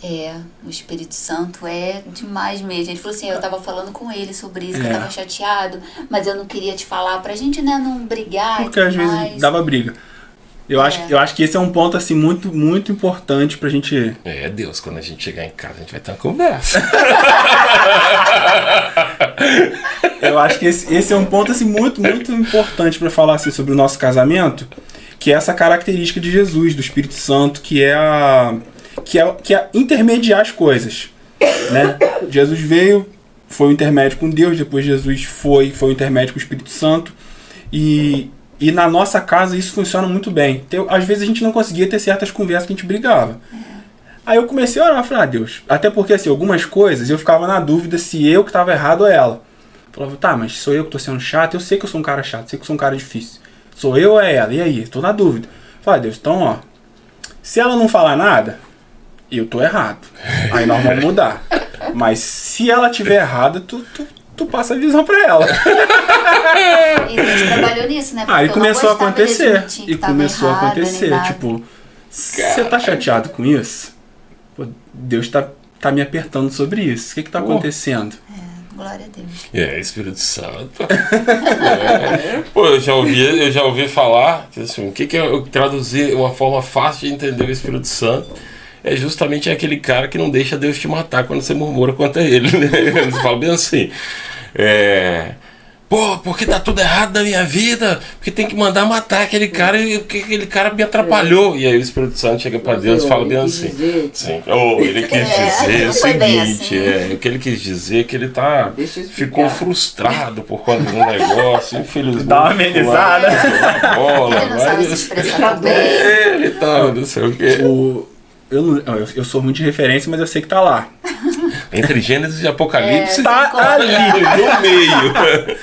ele, o Espírito Santo é demais mesmo. Ele falou assim, eu tava falando com ele sobre isso, que eu tava chateado, mas eu não queria te falar pra gente, né, não brigar. Porque às vezes dava briga. Eu acho que esse é um ponto assim muito, muito importante pra gente... Deus, quando a gente chegar em casa, a gente vai ter uma conversa. Eu acho que esse é um ponto assim muito, muito importante pra falar assim, sobre o nosso casamento, que é essa característica de Jesus, do Espírito Santo, que é intermediar as coisas, né? Jesus veio, foi o intermédio com Deus, depois Jesus foi o intermédio com o Espírito Santo, e na nossa casa isso funciona muito bem. Às vezes a gente não conseguia ter certas conversas que a gente brigava. Aí eu comecei a orar, falei, Deus, até porque assim, algumas coisas eu ficava na dúvida se eu que estava errado ou ela. Eu falava, tá, mas sou eu que tô sendo chato, eu sei que eu sou um cara chato, sei que eu sou um cara difícil. Sou eu ou é ela? E aí? Tô na dúvida. Falei, Deus, então se ela não falar nada, eu tô errado. Aí nós vamos mudar. Mas se ela tiver errada, tu passa a visão pra ela. E a gente trabalhou nisso, né? Aí começou a acontecer. E começou a acontecer. Tipo, você tá chateado com isso? Pô, Deus tá me apertando sobre isso. O que tá acontecendo? Glória a Deus. Espírito Santo. Pô, eu já ouvi falar que assim, o que é traduzir uma forma fácil de entender o Espírito Santo é justamente aquele cara que não deixa Deus te matar quando você murmura contra ele, né? Você fala bem assim, pô, porque tá tudo errado na minha vida, porque tem que mandar matar aquele cara, e porque aquele cara me atrapalhou. E aí o Espírito Santo chega pra Deus e fala bem assim. Sim. Ele quis dizer o seguinte, o que ele quis dizer é que ele ficou frustrado por conta de um negócio, infelizmente. Dá uma amenizada. Ele não sabe se expressar bem. Ele tá, não sei o quê. Eu sou muito de referência, mas eu sei que tá lá. Entre Gênesis e Apocalipse, Tá ali. no meio.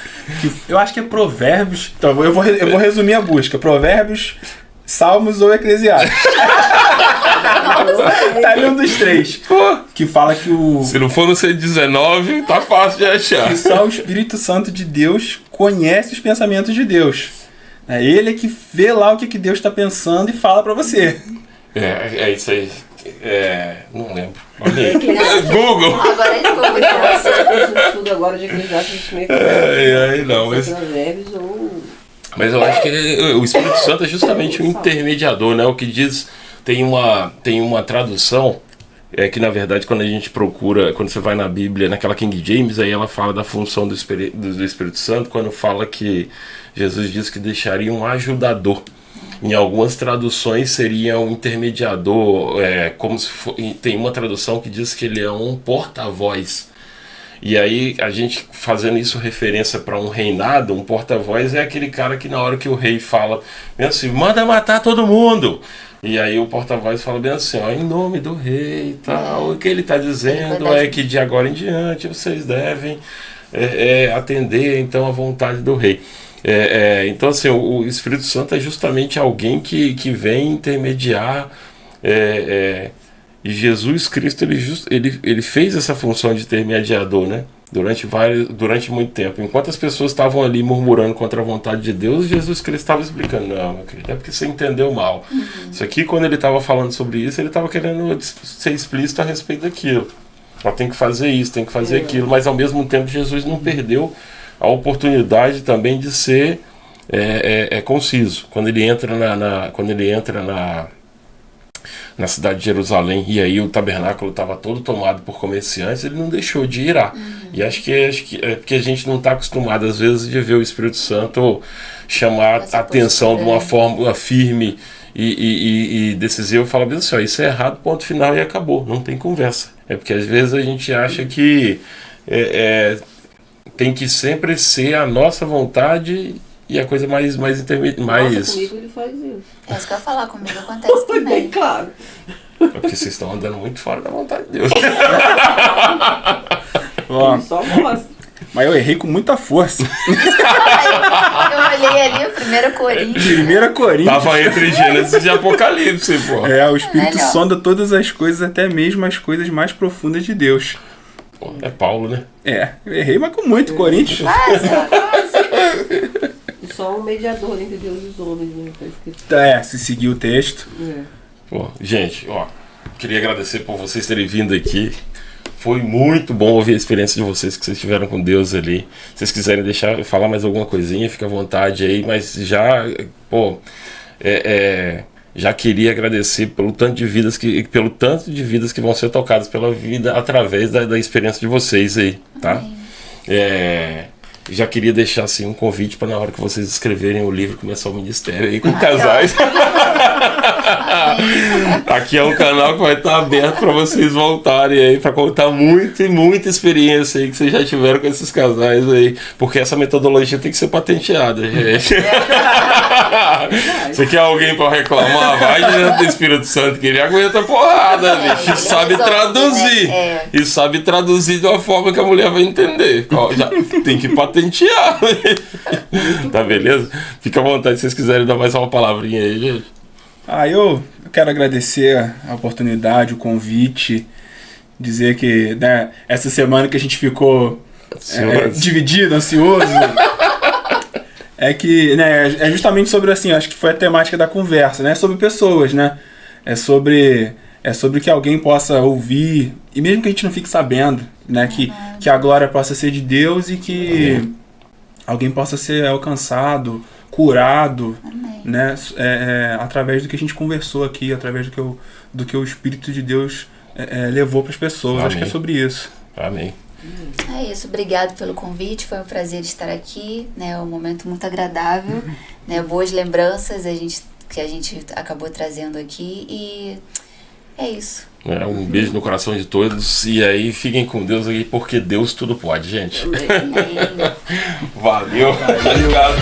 Eu acho que é Provérbios. Então, eu vou resumir a busca. Provérbios, Salmos ou Eclesiastes. Tá ali um dos três. Pô, Que fala que se não for no 119, tá fácil de achar. que só o Espírito Santo de Deus conhece os pensamentos de Deus. Ele é que vê lá o que Deus está pensando e fala pra você. É isso aí. Não lembro. Olha aí. Google! Agora ele ficou muito Eu estudo agora de Eclesiastes meio que Não, mas Provérbios ou... Mas eu acho que o Espírito Santo é justamente um intermediador, né? O que diz, tem uma tradução, que na verdade quando a gente procura, quando você vai na Bíblia, naquela King James, aí ela fala da função do Espírito Santo, quando fala que Jesus diz que deixaria um ajudador. Em algumas traduções seria um intermediador, como se tem uma tradução que diz que ele é um porta-voz. E aí, a gente fazendo isso referência para um reinado, um porta-voz é aquele cara que na hora que o rei fala, bem assim, manda matar todo mundo. E aí o porta-voz fala bem assim, em nome do rei e tal. O que ele está dizendo é que de agora em diante vocês devem atender então a vontade do rei. Então assim, o Espírito Santo é justamente alguém que vem intermediar. E Jesus Cristo ele fez essa função de intermediador, né? Durante muito tempo. Enquanto as pessoas estavam ali murmurando contra a vontade de Deus, Jesus Cristo estava explicando, não, meu querido, é porque você entendeu mal. Isso aqui, quando ele estava falando sobre isso, ele estava querendo ser explícito a respeito daquilo. Tem que fazer isso, tem que fazer aquilo, mas ao mesmo tempo Jesus não perdeu a oportunidade também de ser conciso. Quando ele entra na cidade de Jerusalém, e aí o tabernáculo estava todo tomado por comerciantes, ele não deixou de irar. E acho que é porque a gente não está acostumado, às vezes, de ver o Espírito Santo chamar a atenção de uma forma firme e decisiva. Fala bem assim, isso é errado, ponto final, e acabou, não tem conversa. É porque às vezes a gente acha que tem que sempre ser a nossa vontade e a coisa mais intermediária. Nossa, comigo ele faz isso. É isso que eu ia falar, comigo acontece Foi bem também. claro. É porque vocês estão andando muito fora da vontade de Deus. Ó, Ele só mostra. mas eu errei com muita força. Eu olhei ali o 1 Coríntios. 1 Coríntios. Tava entre Gênesis e Apocalipse, pô. O Espírito Melhor. sonda todas as coisas, até mesmo as coisas mais profundas de Deus. Pô, é Paulo, né? Eu errei, mas com muito, Coríntios. E só um mediador entre Deus e os homens, né? Tá escrito. Se seguir o texto. Pô, gente, queria agradecer por vocês terem vindo aqui. Foi muito bom ouvir a experiência de vocês que vocês tiveram com Deus ali. Se vocês quiserem falar mais alguma coisinha, fica à vontade aí. Mas já, já queria agradecer pelo tanto de vidas que vão ser tocadas pela vida através da experiência de vocês aí, tá? Já queria deixar assim um convite para na hora que vocês escreverem o livro começar o ministério aí com casais. Aqui é um canal que vai estar aberto para vocês voltarem aí para contar muita experiência aí que vocês já tiveram com esses casais aí, porque essa metodologia tem que ser patenteada, gente. Você quer alguém para reclamar? Vai direto do Espírito Santo, que ele aguenta porrada, bicho. E sabe traduzir. Né? E sabe traduzir de uma forma que a mulher vai entender. Já tem que patentear. Tá beleza? Fica à vontade se vocês quiserem dar mais uma palavrinha aí, gente. Eu quero agradecer a oportunidade, o convite, dizer que essa semana que a gente ficou dividido, ansioso, que é justamente sobre assim, acho que foi a temática da conversa, né? Sobre pessoas, né? É sobre que alguém possa ouvir, e mesmo que a gente não fique sabendo, né? Que a glória possa ser de Deus e que alguém possa ser alcançado, curado, Amém. né? Através do que a gente conversou aqui, através do que o Espírito de Deus levou para as pessoas. Amém. Acho que é sobre isso. Amém. É isso, obrigado pelo convite, foi um prazer estar aqui, né? Um momento muito agradável, né? Boas lembranças que a gente acabou trazendo aqui e é isso. Um beijo no coração de todos. E aí, fiquem com Deus aí, porque Deus tudo pode, gente. Amém. Valeu. Obrigado.